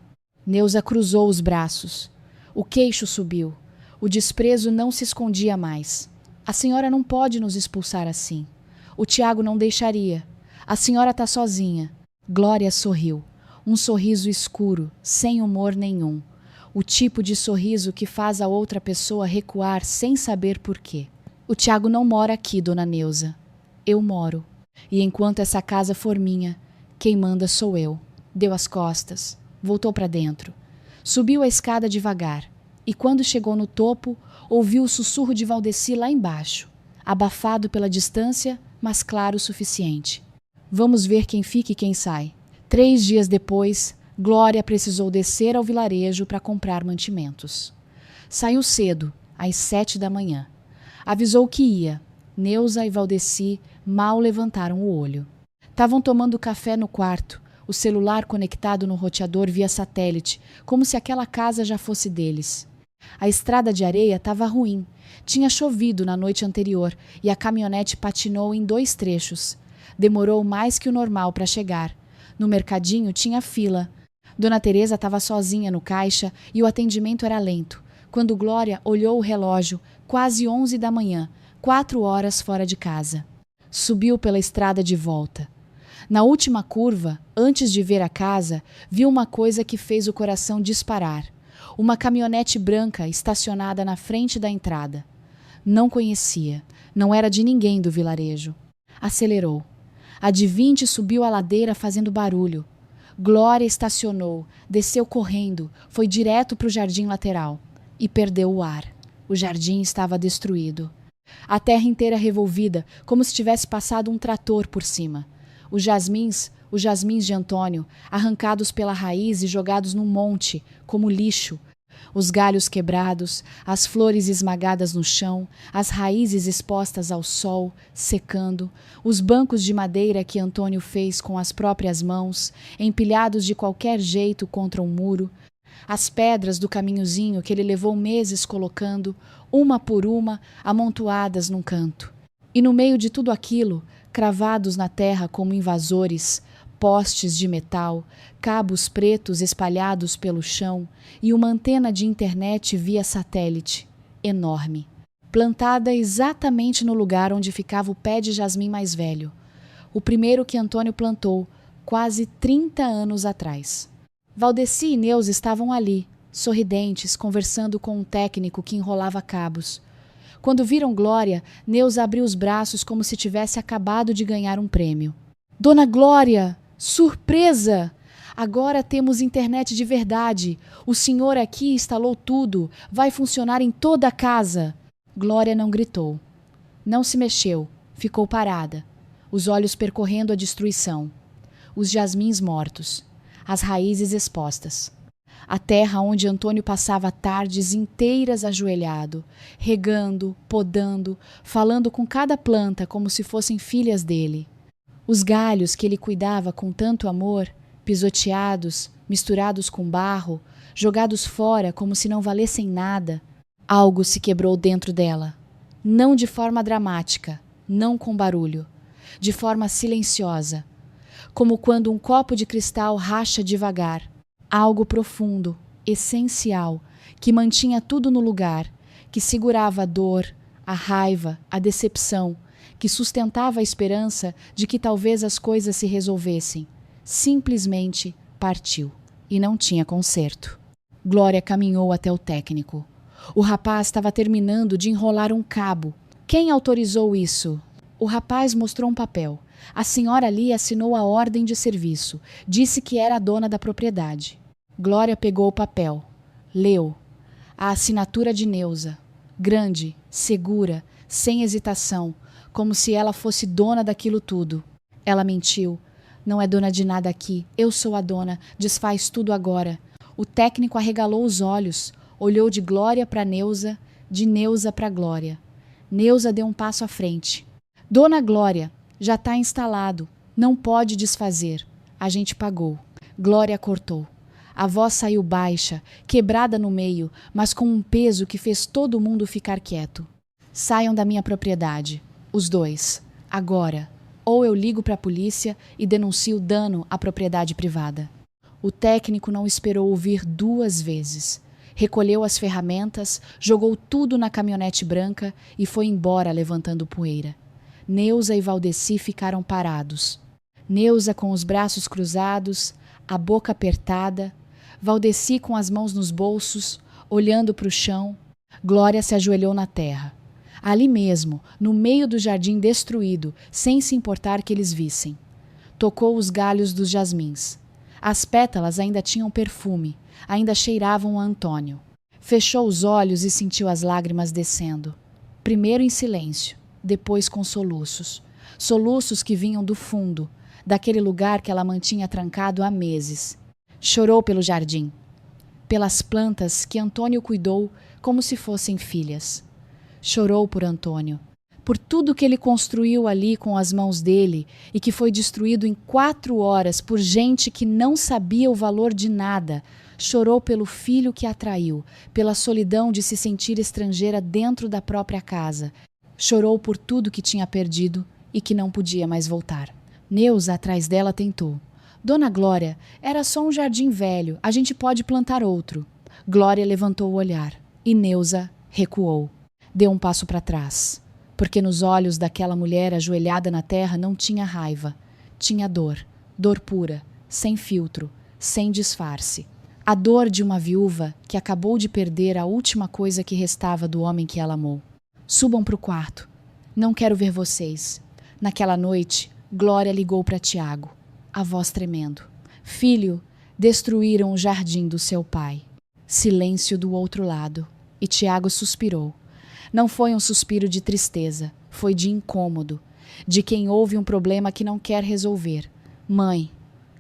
Neuza cruzou os braços. O queixo subiu. O desprezo não se escondia mais. A senhora não pode nos expulsar assim. O Tiago não deixaria. A senhora está sozinha. Glória sorriu. Um sorriso escuro, sem humor nenhum. O tipo de sorriso que faz a outra pessoa recuar sem saber por quê. O Tiago não mora aqui, dona Neuza. Eu moro. E enquanto essa casa for minha, quem manda sou eu. Deu as costas. Voltou para dentro. Subiu a escada devagar. E quando chegou no topo, ouviu o sussurro de Valdeci lá embaixo. Abafado pela distância, mas claro o suficiente. Vamos ver quem fica e quem sai. 3 dias depois, Glória precisou descer ao vilarejo para comprar mantimentos. Saiu cedo, às 7 da manhã. Avisou que ia. Neuza e Valdeci mal levantaram o olho. Estavam tomando café no quarto, o celular conectado no roteador via satélite, como se aquela casa já fosse deles. A estrada de areia estava ruim. Tinha chovido na noite anterior e a caminhonete patinou em 2 trechos. Demorou mais que o normal para chegar. No mercadinho tinha fila. Dona Teresa estava sozinha no caixa e o atendimento era lento. Quando Glória olhou o relógio, quase 11 da manhã, 4 horas fora de casa. Subiu pela estrada de volta. Na última curva, antes de ver a casa, viu uma coisa que fez o coração disparar. Uma caminhonete branca estacionada na frente da entrada. Não conhecia. Não era de ninguém do vilarejo. Acelerou. A de 20 subiu a ladeira fazendo barulho. Glória estacionou, desceu correndo, foi direto para o jardim lateral. e perdeu o ar. O jardim estava destruído. A terra inteira revolvida, como se tivesse passado um trator por cima. Os jasmins de Antônio, arrancados pela raiz e jogados num monte, como lixo. Os galhos quebrados, as flores esmagadas no chão, as raízes expostas ao sol, secando, os bancos de madeira que Antônio fez com as próprias mãos, empilhados de qualquer jeito contra um muro, as pedras do caminhozinho que ele levou meses colocando, uma por uma, amontoadas num canto. E no meio de tudo aquilo, cravados na terra como invasores, postes de metal, cabos pretos espalhados pelo chão e uma antena de internet via satélite, enorme, plantada exatamente no lugar onde ficava o pé de jasmim mais velho, o primeiro que Antônio plantou, quase 30 anos atrás. Valdeci e Neuza estavam ali, sorridentes, conversando com um técnico que enrolava cabos. Quando viram Glória, Neuza abriu os braços como se tivesse acabado de ganhar um prêmio. Dona Glória! Surpresa! Agora temos internet de verdade. O senhor aqui instalou tudo. Vai funcionar em toda a casa. Glória não gritou. Não se mexeu. Ficou parada. Os olhos percorrendo a destruição. Os jasmins mortos. As raízes expostas. A terra onde Antônio passava tardes inteiras ajoelhado, regando, podando, falando com cada planta como se fossem filhas dele. Os galhos que ele cuidava com tanto amor, pisoteados, misturados com barro, jogados fora como se não valessem nada, algo se quebrou dentro dela. Não de forma dramática, não com barulho, de forma silenciosa, como quando um copo de cristal racha devagar. Algo profundo, essencial, que mantinha tudo no lugar, que segurava a dor, a raiva, a decepção, que sustentava a esperança de que talvez as coisas se resolvessem. Simplesmente partiu e não tinha conserto. Glória caminhou até o técnico. O rapaz estava terminando de enrolar um cabo. Quem autorizou isso? O rapaz mostrou um papel. A senhora ali assinou a ordem de serviço. Disse que era a dona da propriedade. Glória pegou o papel. Leu. A assinatura de Neuza. Grande, segura, sem hesitação, como se ela fosse dona daquilo tudo. Ela mentiu. Não é dona de nada aqui. Eu sou a dona. Desfaz tudo agora. O técnico arregalou os olhos. Olhou de Glória para Neuza, de Neuza para Glória. Neuza deu um passo à frente. Dona Glória, já está instalado. Não pode desfazer. A gente pagou. Glória cortou. A voz saiu baixa, quebrada no meio, mas com um peso que fez todo mundo ficar quieto. Saiam da minha propriedade. Os dois. Agora. Ou eu ligo para a polícia e denuncio dano à propriedade privada. O técnico não esperou ouvir 2 vezes. Recolheu as ferramentas, jogou tudo na caminhonete branca e foi embora levantando poeira. Neuza e Valdeci ficaram parados. Neuza com os braços cruzados, a boca apertada, Valdeci com as mãos nos bolsos, olhando para o chão. Glória se ajoelhou na terra. Ali mesmo, no meio do jardim destruído, sem se importar que eles vissem. Tocou os galhos dos jasmins. As pétalas ainda tinham perfume, ainda cheiravam a Antônio. Fechou os olhos e sentiu as lágrimas descendo. Primeiro em silêncio, depois com soluços. Soluços que vinham do fundo, daquele lugar que ela mantinha trancado há meses. Chorou pelo jardim, pelas plantas que Antônio cuidou como se fossem filhas. Chorou por Antônio, por tudo que ele construiu ali com as mãos dele e que foi destruído em 4 horas por gente que não sabia o valor de nada. Chorou pelo filho que a traiu, pela solidão de se sentir estrangeira dentro da própria casa. Chorou por tudo que tinha perdido e que não podia mais voltar. Neuza atrás dela tentou. Dona Glória, era só um jardim velho, a gente pode plantar outro. Glória levantou o olhar e Neuza recuou. Deu um passo para trás, porque nos olhos daquela mulher ajoelhada na terra não tinha raiva. Tinha dor, dor pura, sem filtro, sem disfarce. A dor de uma viúva que acabou de perder a última coisa que restava do homem que ela amou. Subam para o quarto. Não quero ver vocês. Naquela noite, Glória ligou para Tiago, a voz tremendo. Filho, destruíram o jardim do seu pai. Silêncio do outro lado. E Tiago suspirou. Não foi um suspiro de tristeza, foi de incômodo, de quem ouve um problema que não quer resolver. Mãe,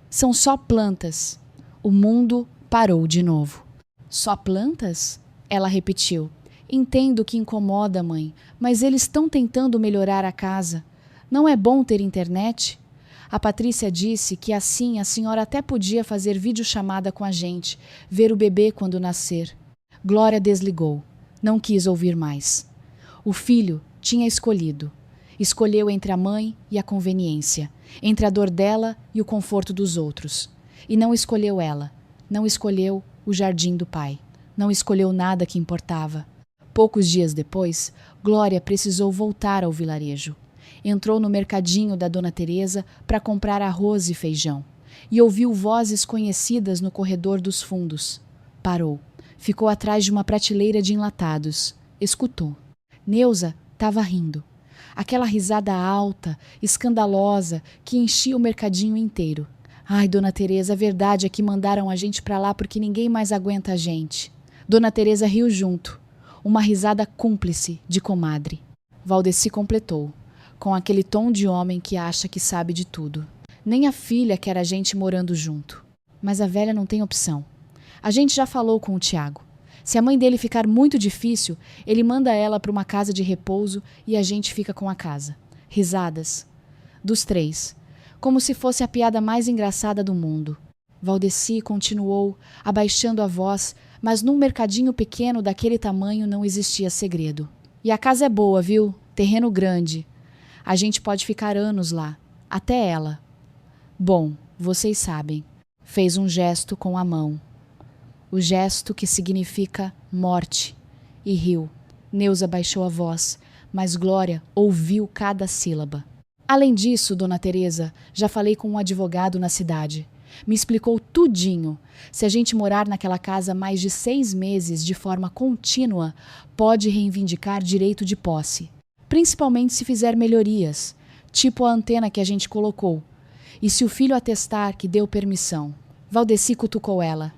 são só plantas. O mundo parou de novo. Só plantas? Ela repetiu. Entendo que incomoda, mãe, mas eles estão tentando melhorar a casa. Não é bom ter internet? A Patrícia disse que assim a senhora até podia fazer videochamada com a gente, ver o bebê quando nascer. Glória desligou. Não quis ouvir mais. O filho tinha escolhido. Escolheu entre a mãe e a conveniência, entre a dor dela e o conforto dos outros. E não escolheu ela. Não escolheu o jardim do pai. Não escolheu nada que importava. Poucos dias depois, Glória precisou voltar ao vilarejo. Entrou no mercadinho da Dona Teresa para comprar arroz e feijão. E ouviu vozes conhecidas no corredor dos fundos. Parou. Ficou atrás de uma prateleira de enlatados. Escutou. Neuza estava rindo. Aquela risada alta, escandalosa, que enchia o mercadinho inteiro. Ai, Dona Teresa, a verdade é que mandaram a gente para lá porque ninguém mais aguenta a gente. Dona Teresa riu junto. Uma risada cúmplice de comadre. Valdeci completou, com aquele tom de homem que acha que sabe de tudo. Nem a filha quer a gente morando junto. Mas a velha não tem opção. A gente já falou com o Tiago. Se a mãe dele ficar muito difícil, ele manda ela para uma casa de repouso e a gente fica com a casa. Risadas. Dos três. Como se fosse a piada mais engraçada do mundo. Valdeci continuou, abaixando a voz, mas num mercadinho pequeno daquele tamanho não existia segredo. E a casa é boa, viu? Terreno grande. A gente pode ficar anos lá. Até ela. Bom, vocês sabem. Fez um gesto com a mão. O gesto que significa morte. E riu. Neuza baixou a voz, mas Glória ouviu cada sílaba. Além disso, Dona Teresa, já falei com um advogado na cidade. Me explicou tudinho. Se a gente morar naquela casa mais de 6 meses de forma contínua, pode reivindicar direito de posse. Principalmente se fizer melhorias, tipo a antena que a gente colocou. E se o filho atestar que deu permissão. Valdeci cutucou ela.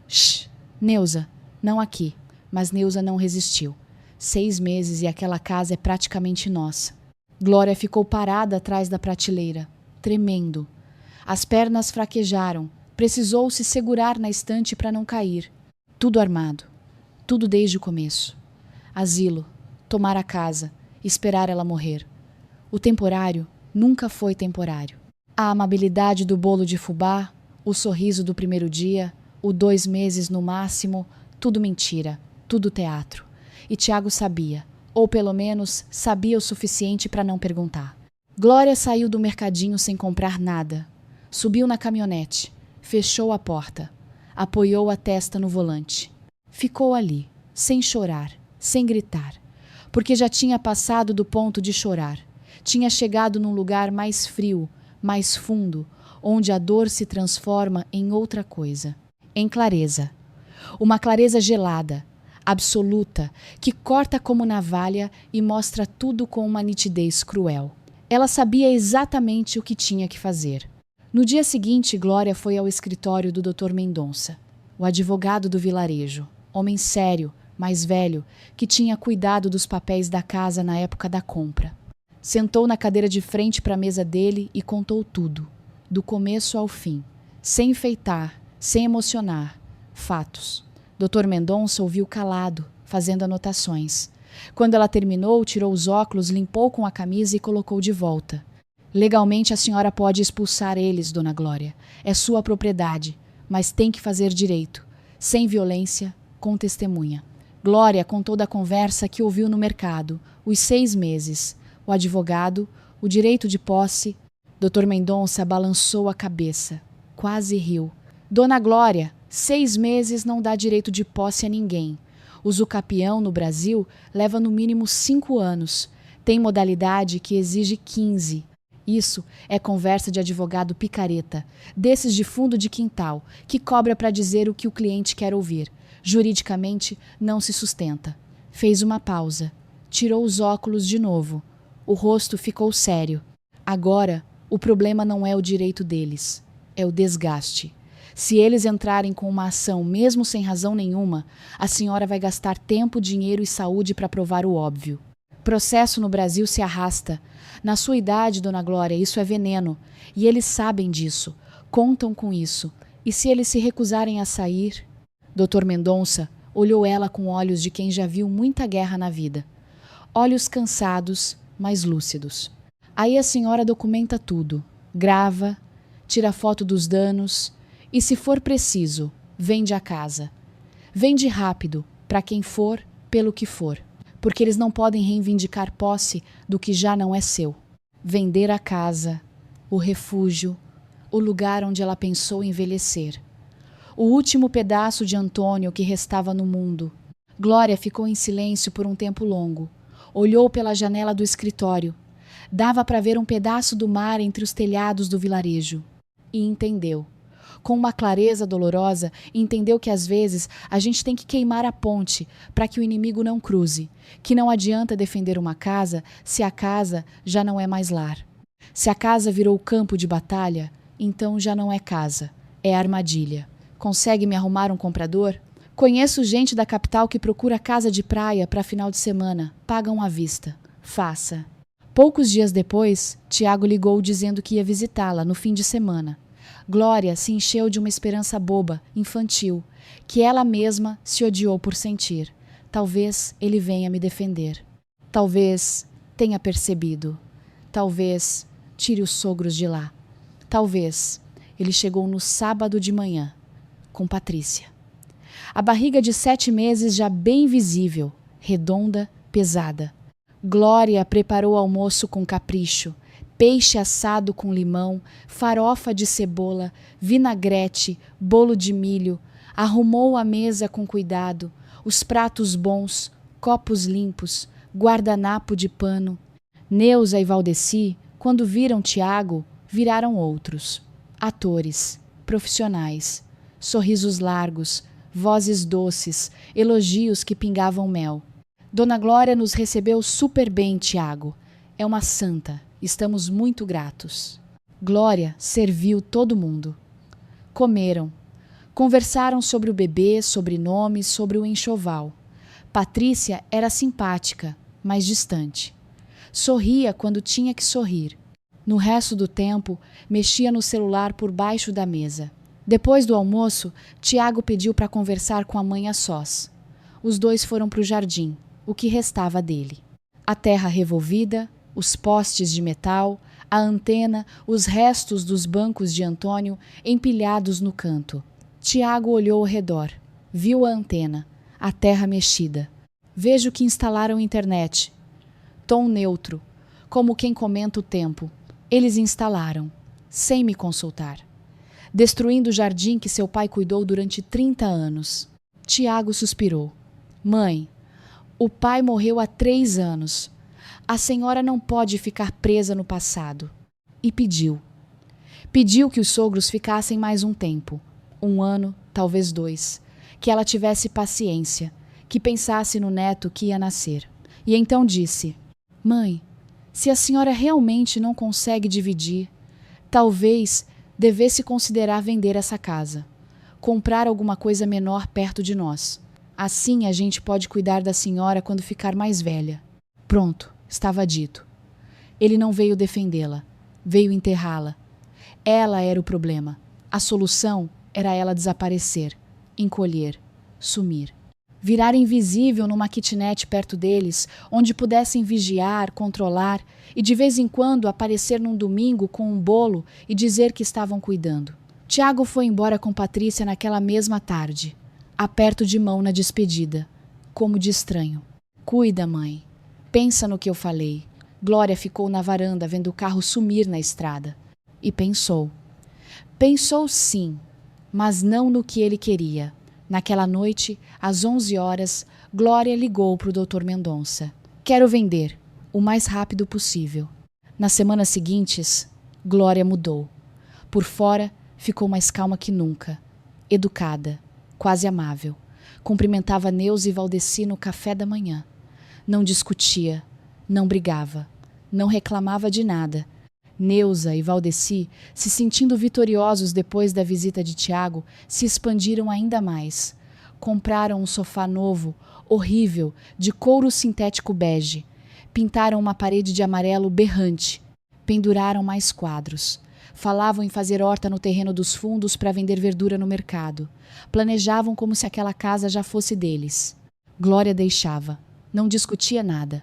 Shh, Neuza, não aqui. Mas Neuza não resistiu. 6 meses e aquela casa é praticamente nossa. Glória ficou parada atrás da prateleira, tremendo. As pernas fraquejaram. Precisou se segurar na estante para não cair. Tudo armado. Tudo desde o começo. Asilo. Tomar a casa. Esperar ela morrer. O temporário nunca foi temporário. A amabilidade do bolo de fubá, o sorriso do primeiro dia, o 2 meses no máximo, tudo mentira, tudo teatro. E Tiago sabia, ou pelo menos sabia o suficiente para não perguntar. Glória saiu do mercadinho sem comprar nada. Subiu na caminhonete, fechou a porta, apoiou a testa no volante. Ficou ali, sem chorar, sem gritar, porque já tinha passado do ponto de chorar. Tinha chegado num lugar mais frio, mais fundo, onde a dor se transforma em outra coisa, em clareza. Uma clareza gelada, absoluta, que corta como navalha e mostra tudo com uma nitidez cruel. Ela sabia exatamente o que tinha que fazer. No dia seguinte, Glória foi ao escritório do Dr. Mendonça, o advogado do vilarejo, homem sério, mais velho, que tinha cuidado dos papéis da casa na época da compra. Sentou na cadeira de frente para a mesa dele e contou tudo, do começo ao fim, sem enfeitar, sem emocionar, fatos. Dr. Mendonça ouviu calado, fazendo anotações. Quando ela terminou, tirou os óculos, limpou com a camisa e colocou de volta. Legalmente a senhora pode expulsar eles, Dona Glória. É sua propriedade, mas tem que fazer direito, sem violência, com testemunha. Glória contou da conversa que ouviu no mercado, os 6 meses, o advogado, o direito de posse. Dr. Mendonça balançou a cabeça, quase riu. Dona Glória, 6 meses não dá direito de posse a ninguém. O usucapião no Brasil leva no mínimo 5 anos. Tem modalidade que exige 15. Isso é conversa de advogado picareta, desses de fundo de quintal, que cobra para dizer o que o cliente quer ouvir. Juridicamente, não se sustenta. Fez uma pausa. Tirou os óculos de novo. O rosto ficou sério. Agora, o problema não é o direito deles. É o desgaste. Se eles entrarem com uma ação mesmo sem razão nenhuma, a senhora vai gastar tempo, dinheiro e saúde para provar o óbvio. Processo no Brasil se arrasta. Na sua idade, Dona Glória, isso é veneno. E eles sabem disso. Contam com isso. E se eles se recusarem a sair? Dr. Mendonça olhou ela com olhos de quem já viu muita guerra na vida. Olhos cansados, mas lúcidos. Aí a senhora documenta tudo. Grava, tira foto dos danos e, se for preciso, vende a casa. Vende rápido, para quem for, pelo que for. Porque eles não podem reivindicar posse do que já não é seu. Vender a casa, o refúgio, o lugar onde ela pensou envelhecer. O último pedaço de Antônio que restava no mundo. Glória ficou em silêncio por um tempo longo. Olhou pela janela do escritório. Dava para ver um pedaço do mar entre os telhados do vilarejo. E entendeu. Com uma clareza dolorosa, entendeu que às vezes a gente tem que queimar a ponte para que o inimigo não cruze, que não adianta defender uma casa se a casa já não é mais lar. Se a casa virou campo de batalha, então já não é casa, é armadilha. Consegue me arrumar um comprador? Conheço gente da capital que procura casa de praia para final de semana, pagam à vista. Faça. Poucos dias depois, Tiago ligou dizendo que ia visitá-la no fim de semana. Glória se encheu de uma esperança boba, infantil, que ela mesma se odiou por sentir. Talvez ele venha me defender. Talvez tenha percebido. Talvez tire os sogros de lá. Talvez ele chegou no sábado de manhã, com Patrícia. A barriga de 7 meses já bem visível, redonda, pesada. Glória preparou o almoço com capricho. Peixe assado com limão, farofa de cebola, vinagrete, bolo de milho. Arrumou a mesa com cuidado, os pratos bons, copos limpos, guardanapo de pano. Neuza e Valdeci, quando viram Tiago, viraram outros. Atores, profissionais, sorrisos largos, vozes doces, elogios que pingavam mel. Dona Glória nos recebeu super bem, Tiago. É uma santa. Estamos muito gratos. Glória serviu todo mundo. Comeram. Conversaram sobre o bebê, sobre nomes, sobre o enxoval. Patrícia era simpática, mas distante. Sorria quando tinha que sorrir. No resto do tempo, mexia no celular por baixo da mesa. Depois do almoço, Tiago pediu para conversar com a mãe a sós. Os dois foram para o jardim, o que restava dele. A terra revolvida, os postes de metal, a antena, os restos dos bancos de Antônio empilhados no canto. Tiago olhou ao redor. Viu a antena, a terra mexida. Vejo que instalaram internet. Tom neutro, como quem comenta o tempo. Eles instalaram, sem me consultar. Destruindo o jardim que seu pai cuidou durante 30 anos. Tiago suspirou. Mãe, o pai morreu há 3 anos. A senhora não pode ficar presa no passado. E pediu. Pediu que os sogros ficassem mais um tempo. 1 ano, talvez 2. Que ela tivesse paciência. Que pensasse no neto que ia nascer. E então disse: Mãe, se a senhora realmente não consegue dividir, talvez devesse considerar vender essa casa. Comprar alguma coisa menor perto de nós. Assim a gente pode cuidar da senhora quando ficar mais velha. Pronto. Estava dito. Ele não veio defendê-la, veio enterrá-la. Ela era o problema. A solução era ela desaparecer, encolher, sumir. Virar invisível numa kitnet perto deles, onde pudessem vigiar, controlar e de vez em quando aparecer num domingo com um bolo e dizer que estavam cuidando. Tiago foi embora com Patrícia naquela mesma tarde, aperto de mão na despedida, como de estranho. Cuida, mãe. Pensa no que eu falei. Glória ficou na varanda vendo o carro sumir na estrada. E pensou. Pensou sim, mas não no que ele queria. Naquela noite, às 11 horas, Glória ligou para o Dr. Mendonça. Quero vender, o mais rápido possível. Nas semanas seguintes, Glória mudou. Por fora, ficou mais calma que nunca. Educada, quase amável. Cumprimentava Neuza e Valdeci no café da manhã. Não discutia, não brigava, não reclamava de nada. Neuza e Valdeci, se sentindo vitoriosos depois da visita de Tiago, se expandiram ainda mais. Compraram um sofá novo, horrível, de couro sintético bege. Pintaram uma parede de amarelo berrante. Penduraram mais quadros. Falavam em fazer horta no terreno dos fundos para vender verdura no mercado. Planejavam como se aquela casa já fosse deles. Glória deixava. Não discutia nada.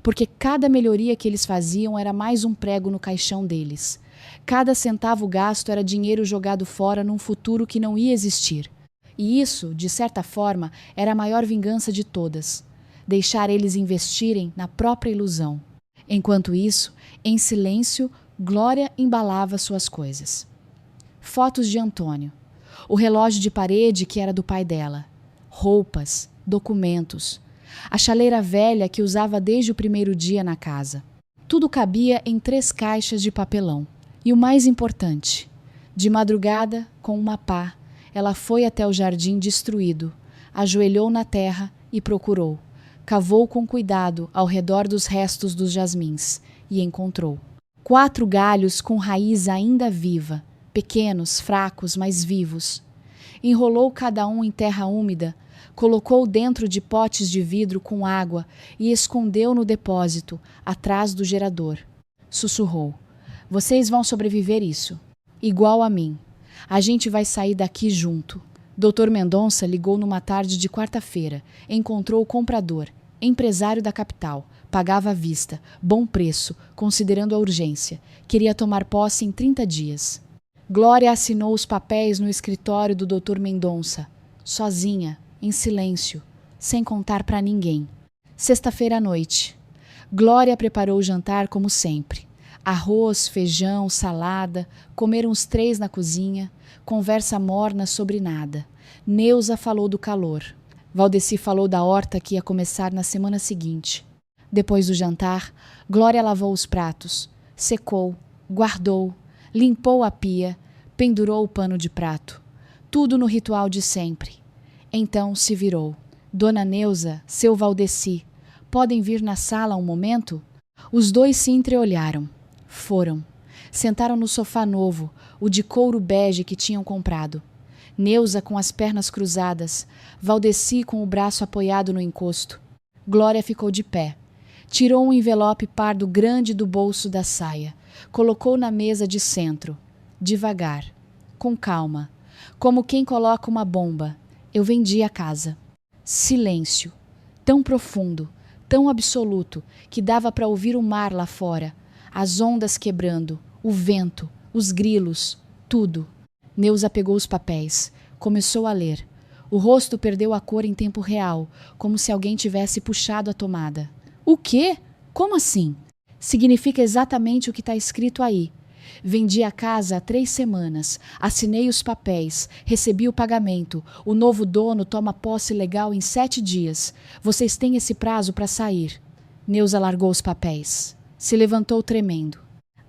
Porque cada melhoria que eles faziam era mais um prego no caixão deles. Cada centavo gasto era dinheiro jogado fora num futuro que não ia existir. E isso, de certa forma, era a maior vingança de todas. Deixar eles investirem na própria ilusão. Enquanto isso, em silêncio, Glória embalava suas coisas. Fotos de Antônio. O relógio de parede que era do pai dela. Roupas, documentos. A chaleira velha que usava desde o primeiro dia na casa. Tudo cabia em 3 caixas de papelão. E o mais importante, de madrugada, com uma pá, ela foi até o jardim destruído, ajoelhou na terra e procurou. Cavou com cuidado ao redor dos restos dos jasmins e encontrou. 4 galhos com raiz ainda viva, pequenos, fracos, mas vivos. Enrolou cada um em terra úmida, colocou dentro de potes de vidro com água e escondeu no depósito, atrás do gerador. Sussurrou: "Vocês vão sobreviver isso. Igual a mim. A gente vai sair daqui junto." Dr. Mendonça ligou numa tarde de quarta-feira. Encontrou o comprador, empresário da capital. Pagava à vista, bom preço, considerando a urgência. Queria tomar posse em 30 dias. Glória assinou os papéis no escritório do Dr. Mendonça, sozinha, em silêncio, sem contar para ninguém. Sexta-feira à noite. Glória preparou o jantar como sempre. Arroz, feijão, salada, comeram os 3 na cozinha, conversa morna sobre nada. Neuza falou do calor. Valdeci falou da horta que ia começar na semana seguinte. Depois do jantar, Glória lavou os pratos, secou, guardou, limpou a pia, pendurou o pano de prato. Tudo no ritual de sempre. Então se virou. "Dona Neuza, seu Valdeci, podem vir na sala um momento?" Os 2 se entreolharam. Foram. Sentaram no sofá novo, o de couro bege que tinham comprado. Neuza com as pernas cruzadas, Valdeci com o braço apoiado no encosto. Glória ficou de pé. Tirou um envelope pardo grande do bolso da saia. Colocou na mesa de centro. Devagar. Com calma. Como quem coloca uma bomba. "Eu vendi a casa." Silêncio. Tão profundo, tão absoluto, que dava para ouvir o mar lá fora. As ondas quebrando, o vento, os grilos, tudo. Neuza pegou os papéis. Começou a ler. O rosto perdeu a cor em tempo real, como se alguém tivesse puxado a tomada. "O quê? Como assim?" "Significa exatamente o que está escrito aí. Vendi a casa há 3 semanas, assinei os papéis, recebi o pagamento. O novo dono toma posse legal em 7 dias. Vocês têm esse prazo para sair." Neuza largou os papéis. Se levantou tremendo.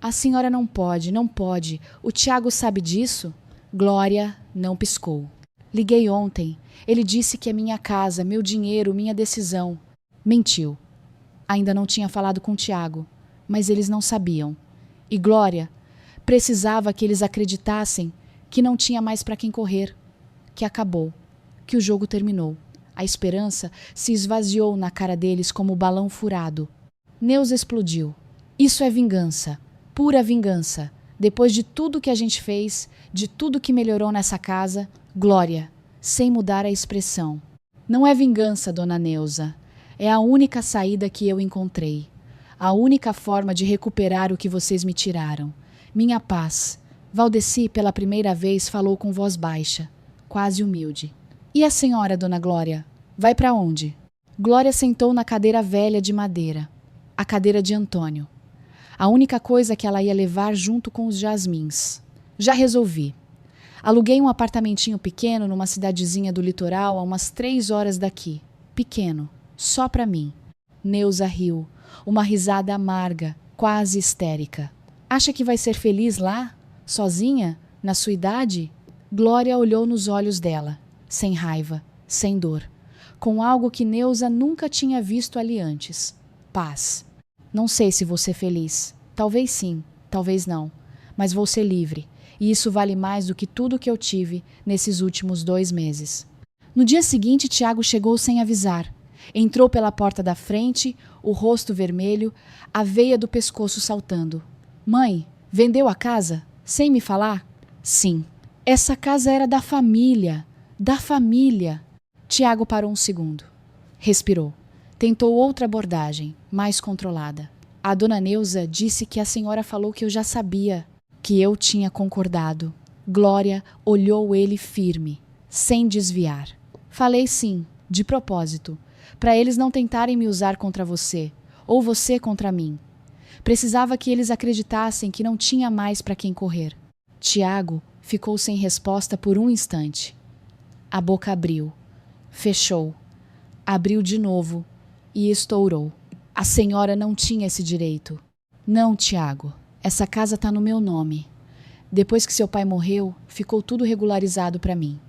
"A senhora não pode, não pode. O Tiago sabe disso?" Glória não piscou. "Liguei ontem. Ele disse que é minha casa, meu dinheiro, minha decisão." Mentiu. Ainda não tinha falado com Tiago, mas eles não sabiam. E Glória precisava que eles acreditassem que não tinha mais para quem correr, que acabou, que o jogo terminou. A esperança se esvaziou na cara deles como balão furado. Neuza explodiu. "Isso é vingança, pura vingança. Depois de tudo que a gente fez, de tudo que melhorou nessa casa." Glória, sem mudar a expressão: "Não é vingança, dona Neuza. É a única saída que eu encontrei. A única forma de recuperar o que vocês me tiraram. Minha paz." Valdeci, pela primeira vez, falou com voz baixa, quase humilde. "E a senhora, dona Glória? Vai para onde?" Glória sentou na cadeira velha de madeira, a cadeira de Antônio. A única coisa que ela ia levar junto com os jasmins. "Já resolvi. Aluguei um apartamentinho pequeno numa cidadezinha do litoral a umas 3 horas daqui. Pequeno, só para mim." Neuza riu, uma risada amarga, quase histérica. "Acha que vai ser feliz lá? Sozinha? Na sua idade?" Glória olhou nos olhos dela, sem raiva, sem dor, com algo que Neuza nunca tinha visto ali antes: paz. "Não sei se vou ser feliz. Talvez sim, talvez não, mas vou ser livre, e isso vale mais do que tudo que eu tive nesses últimos 2 meses. No dia seguinte, Tiago chegou sem avisar. Entrou pela porta da frente, o rosto vermelho, a veia do pescoço saltando. Mãe, vendeu a casa? Sem me falar? Sim. Essa casa era da família. Da família. Tiago parou um segundo. Respirou. Tentou outra abordagem, mais controlada. A dona Neuza disse que a senhora falou que eu já sabia, que eu tinha concordado. Glória olhou ele firme, sem desviar. Falei sim, de propósito, para eles não tentarem me usar contra você, ou você contra mim. Precisava que eles acreditassem que não tinha mais para quem correr. Tiago ficou sem resposta por um instante. A boca abriu, fechou, abriu de novo e estourou. A senhora não tinha esse direito. Não, Tiago, essa casa está no meu nome. Depois que seu pai morreu, ficou tudo regularizado para mim.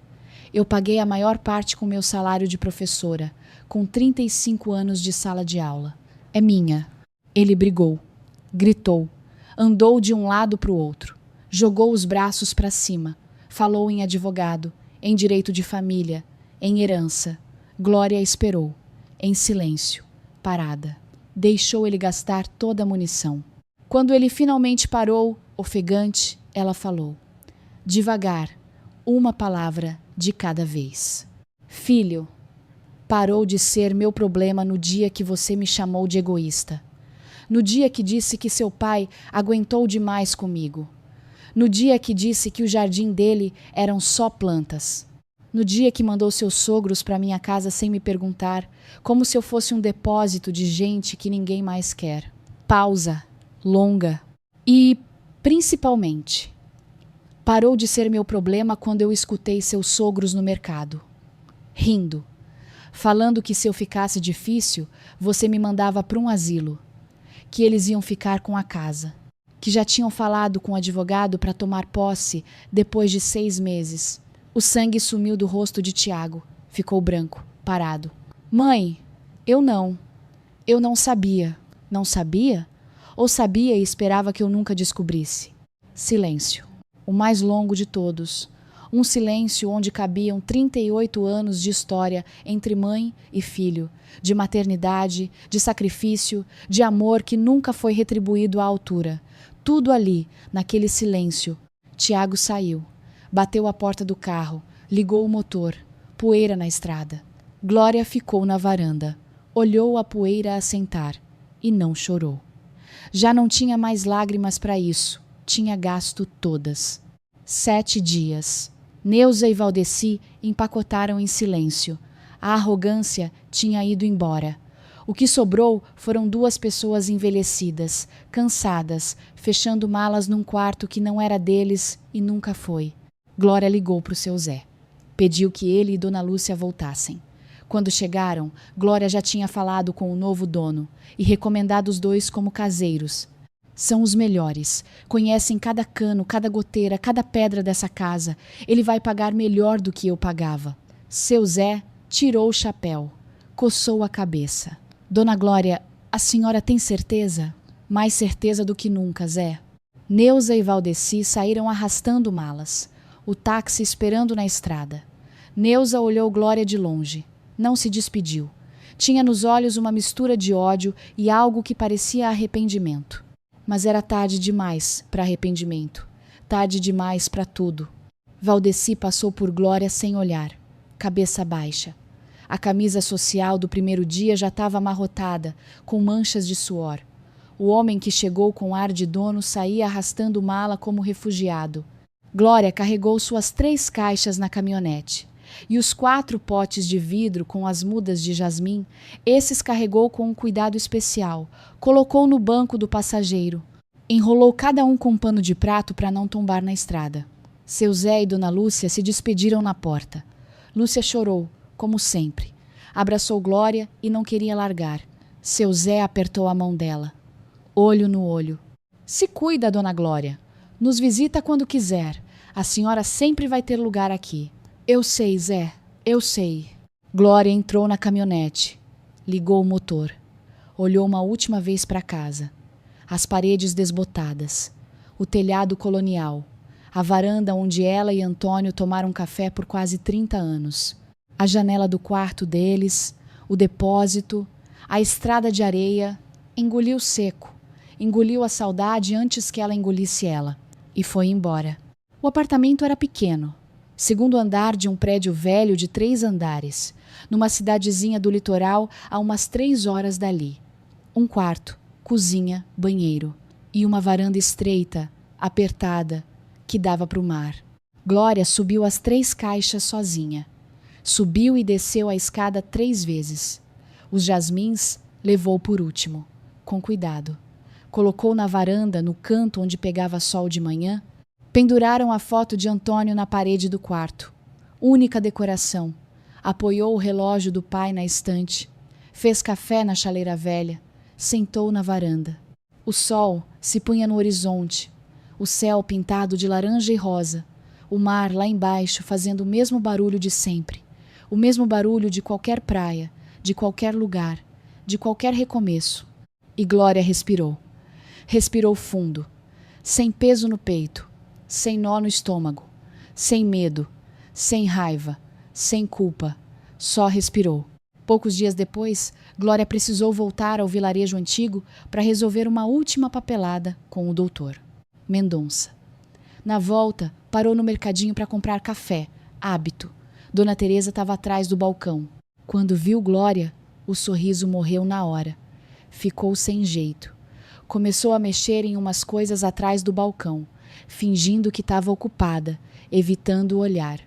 Eu paguei a maior parte com meu salário de professora, com 35 anos de sala de aula. É minha. Ele brigou, gritou, andou de um lado para o outro, jogou os braços para cima, falou em advogado, em direito de família, em herança. Glória esperou, em silêncio, parada. Deixou ele gastar toda a munição. Quando ele finalmente parou, ofegante, ela falou, devagar, uma palavra de cada vez. Filho, parou de ser meu problema no dia que você me chamou de egoísta. No dia que disse que seu pai aguentou demais comigo. No dia que disse que o jardim dele eram só plantas. No dia que mandou seus sogros para minha casa sem me perguntar, como se eu fosse um depósito de gente que ninguém mais quer. Pausa, longa. E, principalmente, parou de ser meu problema quando eu escutei seus sogros no mercado, rindo, falando que se eu ficasse difícil, você me mandava para um asilo, que eles iam ficar com a casa, que já tinham falado com o advogado para tomar posse depois de 6 meses. O sangue sumiu do rosto de Tiago, ficou branco, parado. Mãe, eu não sabia. Não sabia? Ou sabia e esperava que eu nunca descobrisse? Silêncio. O mais longo de todos. Um silêncio onde cabiam 38 anos de história entre mãe e filho, de maternidade, de sacrifício, de amor que nunca foi retribuído à altura. Tudo ali, naquele silêncio. Tiago saiu, bateu a porta do carro, ligou o motor, poeira na estrada. Glória ficou na varanda, olhou a poeira assentar e não chorou. Já não tinha mais lágrimas para isso. Tinha gasto todas. 7 dias. Neuza e Valdeci empacotaram em silêncio. A arrogância tinha ido embora. O que sobrou foram 2 pessoas envelhecidas, cansadas, fechando malas num quarto que não era deles e nunca foi. Glória ligou para o seu Zé. Pediu que ele e Dona Lúcia voltassem. Quando chegaram, Glória já tinha falado com o novo dono e recomendado os 2 como caseiros. São os melhores. Conhecem cada cano, cada goteira, cada pedra dessa casa. Ele vai pagar melhor do que eu pagava. Seu Zé tirou o chapéu. Coçou a cabeça. Dona Glória, a senhora tem certeza? Mais certeza do que nunca, Zé. Neuza e Valdeci saíram arrastando malas. O táxi esperando na estrada. Neuza olhou Glória de longe. Não se despediu. Tinha nos olhos uma mistura de ódio e algo que parecia arrependimento. Mas era tarde demais para arrependimento. Tarde demais para tudo. Valdeci passou por Glória sem olhar. Cabeça baixa. A camisa social do primeiro dia já estava amarrotada, com manchas de suor. O homem que chegou com ar de dono saía arrastando mala como refugiado. Glória carregou suas 3 caixas na caminhonete. E os 4 potes de vidro com as mudas de jasmim, esses carregou com um cuidado especial, colocou no banco do passageiro. Enrolou cada um com um pano de prato para não tombar na estrada. Seu Zé e Dona Lúcia se despediram na porta. Lúcia chorou, como sempre. Abraçou Glória e não queria largar. Seu Zé apertou a mão dela. Olho no olho. Se cuida, Dona Glória. Nos visita quando quiser. A senhora sempre vai ter lugar aqui. Eu sei, Zé, eu sei. Glória entrou na caminhonete. Ligou o motor. Olhou uma última vez para casa. As paredes desbotadas. o telhado colonial, a varanda onde ela e Antônio tomaram café por quase 30 anos, a janela do quarto deles, o depósito, a estrada de areia. Engoliu seco, engoliu a saudade antes que ela engolisse ela, e foi embora. O apartamento era pequeno, segundo andar de um prédio velho de 3 andares, numa cidadezinha do litoral a umas 3 horas dali. Um quarto, cozinha, banheiro e uma varanda estreita, apertada, que dava para o mar. Glória subiu as 3 caixas sozinha. Subiu e desceu a escada 3 vezes. Os jasmins levou por último, com cuidado. Colocou na varanda, no canto onde pegava sol de manhã. Penduraram a foto de Antônio na parede do quarto. Única decoração. Apoiou o relógio do pai na estante. Fez café na chaleira velha. Sentou na varanda. O sol se punha no horizonte. O céu pintado de laranja e rosa. O mar lá embaixo fazendo o mesmo barulho de sempre. O mesmo barulho de qualquer praia, de qualquer lugar, de qualquer recomeço. E Glória respirou. Respirou fundo, sem peso no peito, sem nó no estômago, sem medo, sem raiva, sem culpa. Só respirou. Poucos dias depois, Glória precisou voltar ao vilarejo antigo para resolver uma última papelada com o doutor Mendonça. Na volta, parou no mercadinho para comprar café, hábito. Dona Teresa estava atrás do balcão. Quando viu Glória, o sorriso morreu na hora. Ficou sem jeito. Começou a mexer em umas coisas atrás do balcão, fingindo que estava ocupada, evitando o olhar.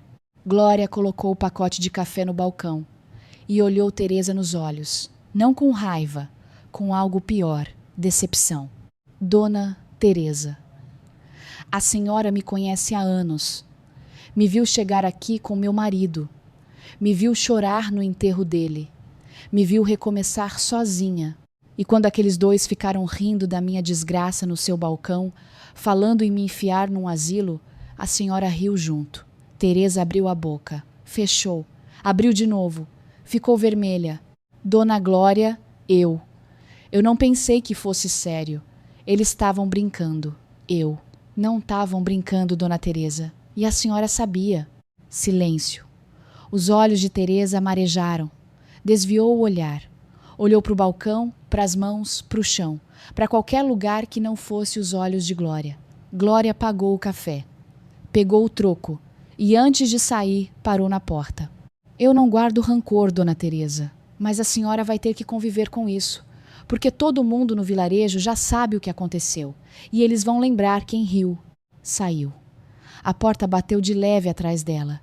Glória colocou o pacote de café no balcão e olhou Teresa nos olhos, não com raiva, com algo pior, decepção. Dona Teresa. A senhora me conhece há anos. Me viu chegar aqui com meu marido. Me viu chorar no enterro dele. Me viu recomeçar sozinha. E quando aqueles 2 ficaram rindo da minha desgraça no seu balcão, falando em me enfiar num asilo, a senhora riu junto. Teresa abriu a boca, fechou, abriu de novo, ficou vermelha. Dona Glória, eu. Eu não pensei que fosse sério. Eles estavam brincando. Eu. Não estavam brincando, Dona Teresa. E a senhora sabia. Silêncio. Os olhos de Teresa marejaram. Desviou o olhar. Olhou para o balcão, para as mãos, para o chão, para qualquer lugar que não fosse os olhos de Glória. Glória pagou o café. Pegou o troco e, antes de sair, parou na porta. Eu não guardo rancor, Dona Teresa, mas a senhora vai ter que conviver com isso, porque todo mundo no vilarejo já sabe o que aconteceu e eles vão lembrar quem riu. Saiu. A porta bateu de leve atrás dela.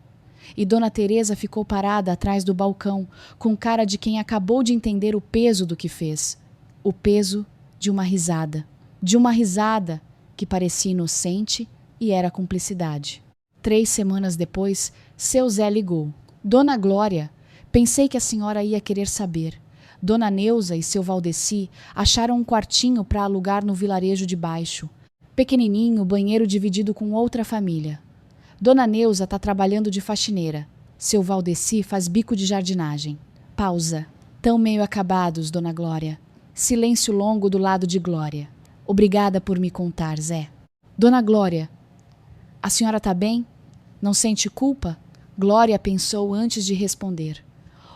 E Dona Teresa ficou parada atrás do balcão, com cara de quem acabou de entender o peso do que fez. O peso de uma risada. De uma risada que parecia inocente e era cumplicidade. 3 semanas depois, seu Zé ligou. Dona Glória, pensei que a senhora ia querer saber. Dona Neuza e seu Valdeci acharam um quartinho para alugar no vilarejo de baixo. Pequenininho, banheiro dividido com outra família. Dona Neuza está trabalhando de faxineira. Seu Valdeci faz bico de jardinagem. Pausa. Tão meio acabados, Dona Glória. Silêncio longo do lado de Glória. Obrigada por me contar, Zé. Dona Glória, a senhora está bem? Não sente culpa? Glória pensou antes de responder.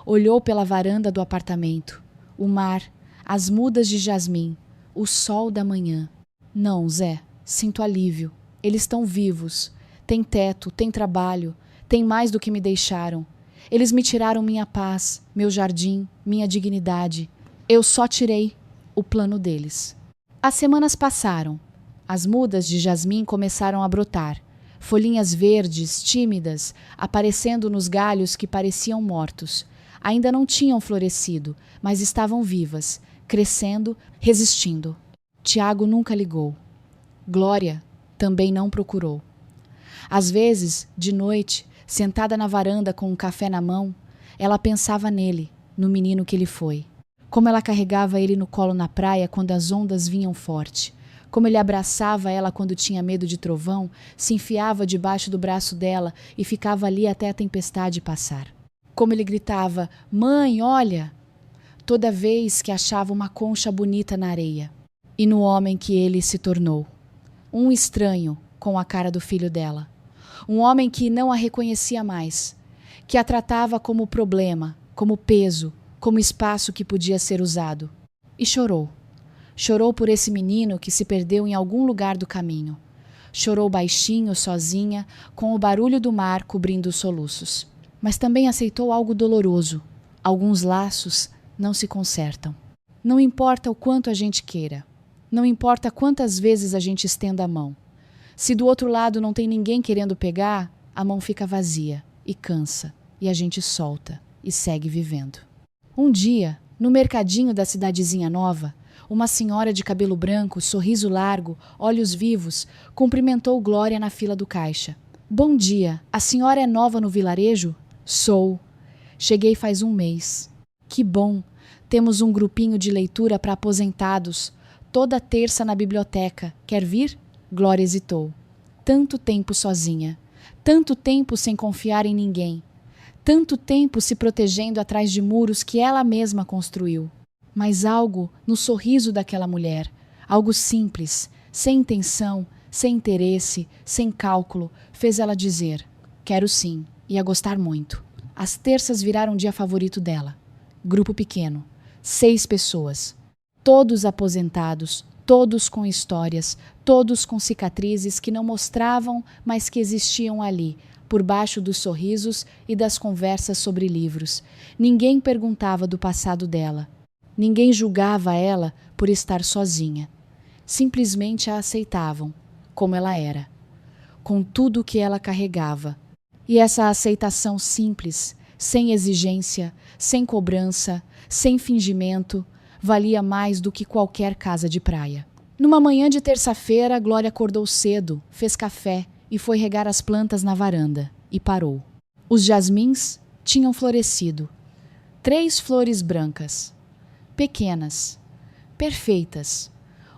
Olhou pela varanda do apartamento. O mar, as mudas de jasmim, o sol da manhã. Não, Zé, sinto alívio. Eles estão vivos. Tem teto, tem trabalho, tem mais do que me deixaram. Eles me tiraram minha paz, meu jardim, minha dignidade. Eu só tirei o plano deles. As semanas passaram. As mudas de jasmim começaram a brotar. Folhinhas verdes, tímidas, aparecendo nos galhos que pareciam mortos. Ainda não tinham florescido, mas estavam vivas, crescendo, resistindo. Tiago nunca ligou. Glória também não procurou. Às vezes, de noite, sentada na varanda com um café na mão, ela pensava nele, no menino que ele foi. Como ela carregava ele no colo na praia quando as ondas vinham forte. Como ele abraçava ela quando tinha medo de trovão, se enfiava debaixo do braço dela e ficava ali até a tempestade passar. Como ele gritava, "Mãe, olha!", toda vez que achava uma concha bonita na areia. E no homem que ele se tornou. Um estranho com a cara do filho dela. Um homem que não a reconhecia mais, que a tratava como problema, como peso, como espaço que podia ser usado. E chorou. Chorou por esse menino que se perdeu em algum lugar do caminho. Chorou baixinho, sozinha, com o barulho do mar cobrindo os soluços. Mas também aceitou algo doloroso. Alguns laços não se consertam. Não importa o quanto a gente queira. Não importa quantas vezes a gente estenda a mão. Se do outro lado não tem ninguém querendo pegar, a mão fica vazia e cansa, e a gente solta e segue vivendo. Um dia, no mercadinho da cidadezinha nova, uma senhora de cabelo branco, sorriso largo, olhos vivos, cumprimentou Glória na fila do caixa. Bom dia, a senhora é nova no vilarejo? Sou. Cheguei faz um mês. Que bom, temos um grupinho de leitura para aposentados, toda terça na biblioteca. Quer vir? Glória hesitou. Tanto tempo sozinha, tanto tempo sem confiar em ninguém, tanto tempo se protegendo atrás de muros que ela mesma construiu. Mas algo no sorriso daquela mulher, algo simples, sem intenção, sem interesse, sem cálculo, fez ela dizer: quero sim, ia gostar muito. As terças viraram dia favorito dela. Grupo pequeno, 6 pessoas, todos aposentados, todos com histórias, todos com cicatrizes que não mostravam, mas que existiam ali, por baixo dos sorrisos e das conversas sobre livros. Ninguém perguntava do passado dela. Ninguém julgava ela por estar sozinha. Simplesmente a aceitavam, como ela era, com tudo o que ela carregava. E essa aceitação simples, sem exigência, sem cobrança, sem fingimento, valia mais do que qualquer casa de praia. Numa manhã de terça-feira, Glória acordou cedo, fez café e foi regar as plantas na varanda. E parou. Os jasmins tinham florescido. 3 flores brancas. Pequenas, perfeitas,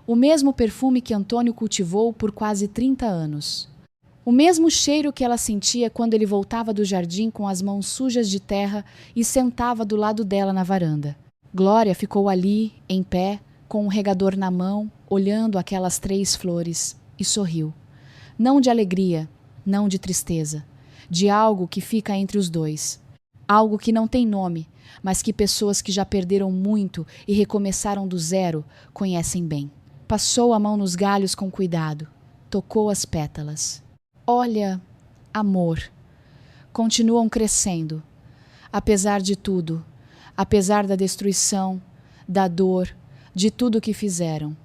o mesmo perfume que Antônio cultivou por quase 30 anos. O mesmo cheiro que ela sentia quando ele voltava do jardim com as mãos sujas de terra e sentava do lado dela na varanda. Glória ficou ali, em pé, com um regador na mão, olhando aquelas 3 flores, e sorriu. Não de alegria, não de tristeza, de algo que fica entre os dois. Algo que não tem nome, mas que pessoas que já perderam muito e recomeçaram do zero conhecem bem. Passou a mão nos galhos com cuidado, tocou as pétalas. Olha, amor, continuam crescendo. Apesar de tudo, apesar da destruição, da dor, de tudo que fizeram.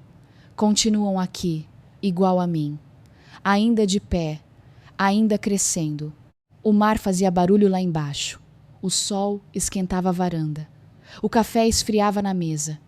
Continuam aqui, igual a mim. Ainda de pé, ainda crescendo. O mar fazia barulho lá embaixo. O sol esquentava a varanda. O café esfriava na mesa.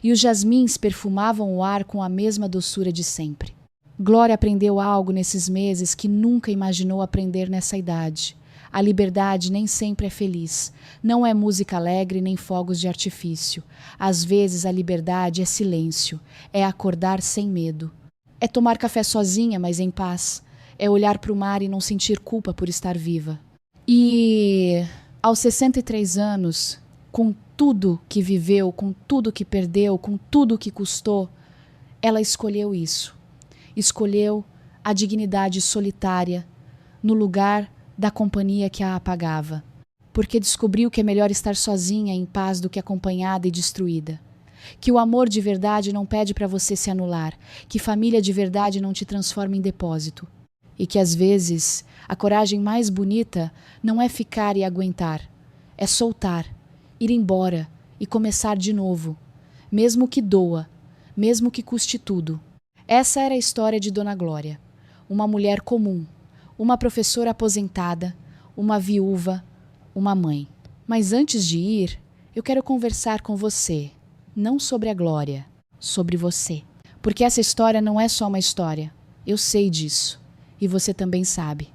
E os jasmins perfumavam o ar com a mesma doçura de sempre. Glória aprendeu algo nesses meses que nunca imaginou aprender nessa idade. A liberdade nem sempre é feliz. Não é música alegre nem fogos de artifício. Às vezes a liberdade é silêncio. É acordar sem medo. É tomar café sozinha, mas em paz. É olhar para o mar e não sentir culpa por estar viva. E aos 63 anos, com tudo que viveu, com tudo que perdeu, com tudo que custou, ela escolheu isso. Escolheu a dignidade solitária no lugar da companhia que a apagava, porque descobriu que é melhor estar sozinha em paz do que acompanhada e destruída. Que o amor de verdade não pede para você se anular, que família de verdade não te transforma em depósito. E que às vezes a coragem mais bonita não é ficar e aguentar, é soltar, ir embora e começar de novo, mesmo que doa, mesmo que custe tudo. Essa era a história de Dona Glória, uma mulher comum, uma professora aposentada, uma viúva, uma mãe. Mas antes de ir, eu quero conversar com você, não sobre a Glória, sobre você. Porque essa história não é só uma história, eu sei disso. E você também sabe.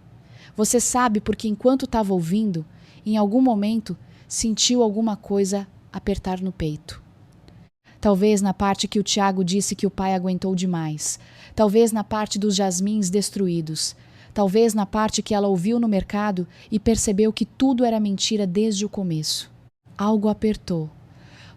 Você sabe porque enquanto estava ouvindo, em algum momento, sentiu alguma coisa apertar no peito. Talvez na parte que o Tiago disse que o pai aguentou demais. Talvez na parte dos jasmins destruídos. Talvez na parte que ela ouviu no mercado e percebeu que tudo era mentira desde o começo. Algo apertou,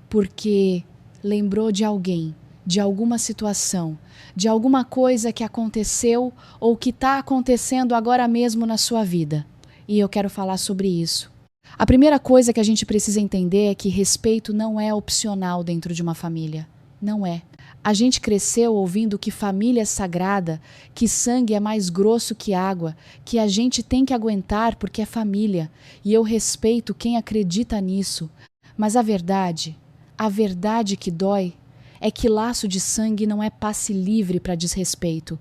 porque lembrou de alguém de alguma situação, de alguma coisa que aconteceu ou que está acontecendo agora mesmo na sua vida. E eu quero falar sobre isso. A primeira coisa que a gente precisa entender é que respeito não é opcional dentro de uma família. Não é. A gente cresceu ouvindo que família é sagrada, que sangue é mais grosso que água, que a gente tem que aguentar porque é família. E eu respeito quem acredita nisso. Mas a verdade que dói, é que laço de sangue não é passe livre para desrespeito.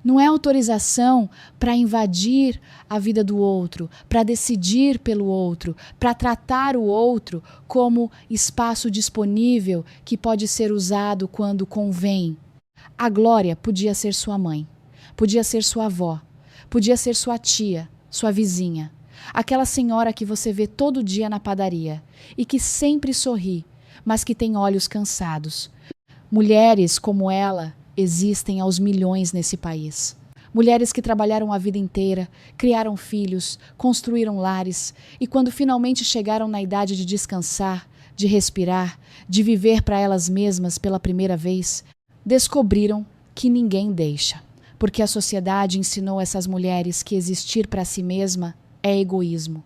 Não é autorização para invadir a vida do outro, para decidir pelo outro, para tratar o outro como espaço disponível que pode ser usado quando convém. A Glória podia ser sua mãe, podia ser sua avó, podia ser sua tia, sua vizinha, aquela senhora que você vê todo dia na padaria e que sempre sorri, mas que tem olhos cansados. Mulheres como ela existem aos milhões nesse país. Mulheres que trabalharam a vida inteira, criaram filhos, construíram lares e quando finalmente chegaram na idade de descansar, de respirar, de viver para elas mesmas pela primeira vez, descobriram que ninguém deixa, porque a sociedade ensinou essas mulheres que existir para si mesma é egoísmo,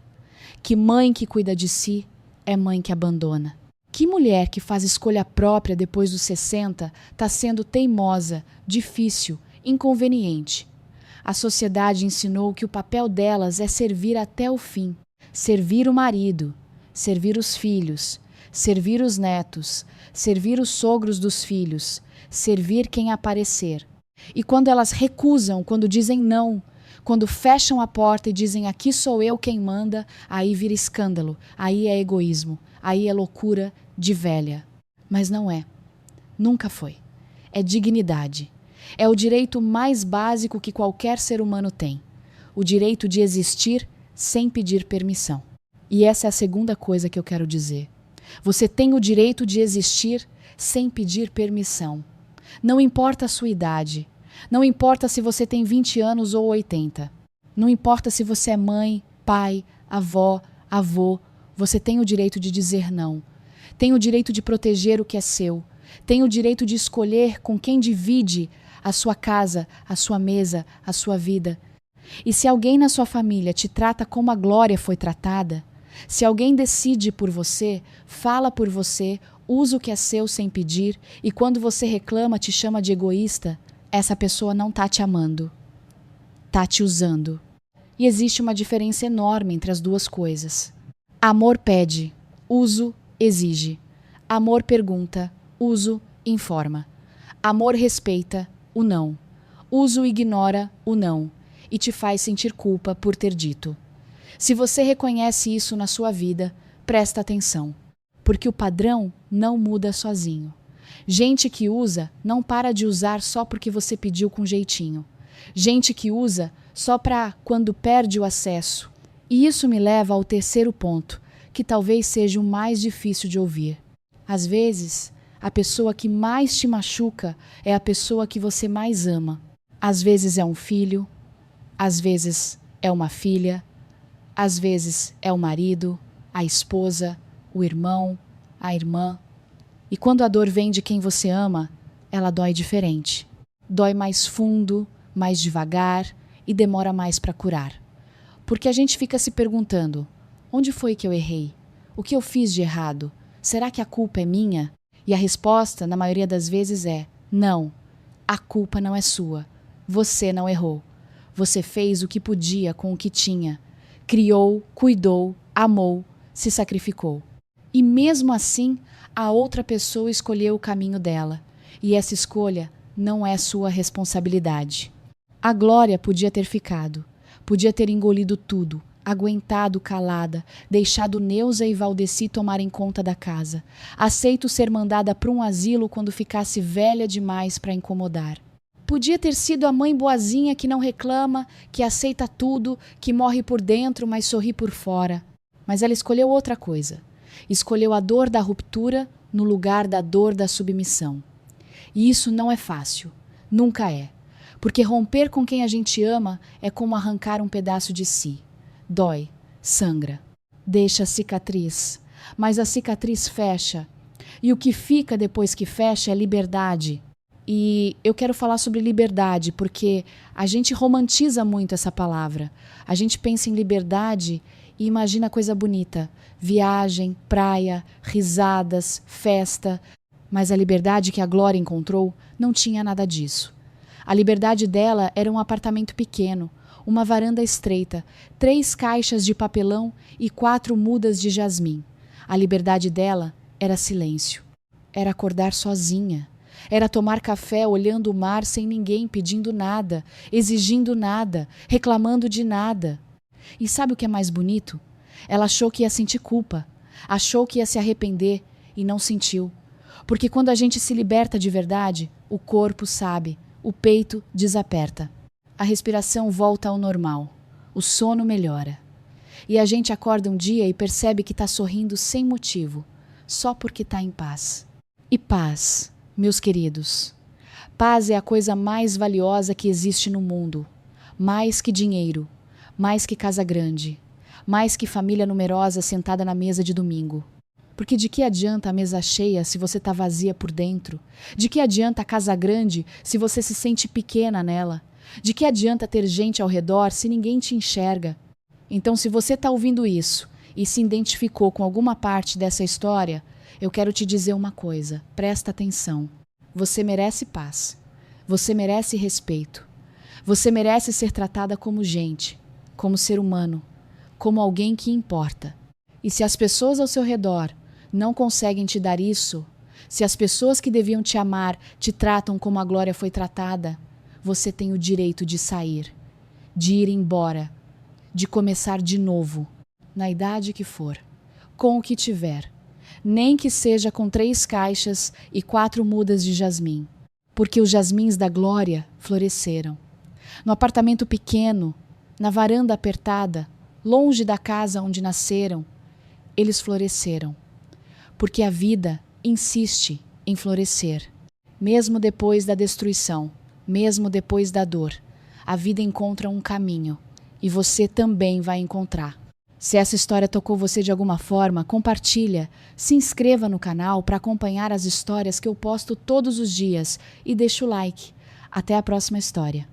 que mãe que cuida de si é mãe que abandona. Que mulher que faz escolha própria depois dos 60 está sendo teimosa, difícil, inconveniente? A sociedade ensinou que o papel delas é servir até o fim. Servir o marido, servir os filhos, servir os netos, servir os sogros dos filhos, servir quem aparecer. E quando elas recusam, quando dizem não, quando fecham a porta e dizem aqui sou eu quem manda, aí vira escândalo, aí é egoísmo, aí é loucura de velha. Mas não é. Nunca foi. É dignidade. É o direito mais básico que qualquer ser humano tem. O direito de existir sem pedir permissão. E essa é a segunda coisa que eu quero dizer. Você tem o direito de existir sem pedir permissão. Não importa a sua idade. Não importa se você tem 20 anos ou 80. Não importa se você é mãe, pai, avó, avô. Você tem o direito de dizer não. Tem o direito de proteger o que é seu. Tem o direito de escolher com quem divide a sua casa, a sua mesa, a sua vida. E se alguém na sua família te trata como a Glória foi tratada, se alguém decide por você, fala por você, usa o que é seu sem pedir, e quando você reclama te chama de egoísta, essa pessoa não tá te amando. Tá te usando. E existe uma diferença enorme entre as duas coisas. Amor pede, uso exige. Amor pergunta, uso informa. Amor respeita o não. Uso ignora o não e te faz sentir culpa por ter dito. Se você reconhece isso na sua vida, presta atenção, porque o padrão não muda sozinho. Gente que usa não para de usar só porque você pediu com jeitinho. Gente que usa só para quando perde o acesso. E isso me leva ao terceiro ponto, que talvez seja o mais difícil de ouvir. Às vezes, a pessoa que mais te machuca é a pessoa que você mais ama. Às vezes é um filho, às vezes é uma filha, às vezes é o marido, a esposa, o irmão, a irmã. E quando a dor vem de quem você ama, ela dói diferente. Dói mais fundo, mais devagar e demora mais para curar. Porque a gente fica se perguntando, onde foi que eu errei? O que eu fiz de errado? Será que a culpa é minha? E a resposta, na maioria das vezes, é não, a culpa não é sua. Você não errou. Você fez o que podia com o que tinha. Criou, cuidou, amou, se sacrificou. E mesmo assim, a outra pessoa escolheu o caminho dela. E essa escolha não é sua responsabilidade. A Glória podia ter ficado. Podia ter engolido tudo. Aguentado calada, deixado Neuza e Valdeci tomarem conta da casa, aceito ser mandada para um asilo quando ficasse velha demais para incomodar. Podia ter sido a mãe boazinha que não reclama, que aceita tudo, que morre por dentro, mas sorri por fora. Mas ela escolheu outra coisa. Escolheu a dor da ruptura no lugar da dor da submissão. E isso não é fácil. Nunca é. Porque romper com quem a gente ama é como arrancar um pedaço de si. Dói, sangra, deixa cicatriz, mas a cicatriz fecha E o que fica depois que fecha é liberdade. E eu quero falar sobre liberdade porque a gente romantiza muito essa palavra. A gente pensa em liberdade e imagina coisa bonita. Viagem, praia, risadas, festa. Mas a liberdade que a Glória encontrou não tinha nada disso. A liberdade dela era um apartamento pequeno, uma varanda estreita, 3 caixas de papelão e 4 mudas de jasmim. A liberdade dela era silêncio. Era acordar sozinha. Era tomar café olhando o mar sem ninguém pedindo nada, exigindo nada, reclamando de nada. E sabe o que é mais bonito? Ela achou que ia sentir culpa, achou que ia se arrepender e não sentiu. Porque quando a gente se liberta de verdade, o corpo sabe, o peito desaperta. A respiração volta ao normal, o sono melhora. E a gente acorda um dia e percebe que está sorrindo sem motivo, só porque está em paz. E paz, meus queridos, paz é a coisa mais valiosa que existe no mundo. Mais que dinheiro, mais que casa grande, mais que família numerosa sentada na mesa de domingo. Porque de que adianta a mesa cheia se você está vazia por dentro? De que adianta a casa grande se você se sente pequena nela? De que adianta ter gente ao redor se ninguém te enxerga? Então, se você está ouvindo isso e se identificou com alguma parte dessa história, eu quero te dizer uma coisa, presta atenção. Você merece paz. Você merece respeito. Você merece ser tratada como gente, como ser humano, como alguém que importa. E se as pessoas ao seu redor não conseguem te dar isso, se as pessoas que deviam te amar te tratam como a Glória foi tratada, você tem o direito de sair, de ir embora, de começar de novo, na idade que for, com o que tiver, nem que seja com 3 caixas e 4 mudas de jasmim, porque os jasmins da Glória floresceram. No apartamento pequeno, na varanda apertada, longe da casa onde nasceram, eles floresceram, porque a vida insiste em florescer. Mesmo depois da destruição, mesmo depois da dor, a vida encontra um caminho e você também vai encontrar. Se essa história tocou você de alguma forma, compartilha, se inscreva no canal para acompanhar as histórias que eu posto todos os dias e deixa o like. Até a próxima história.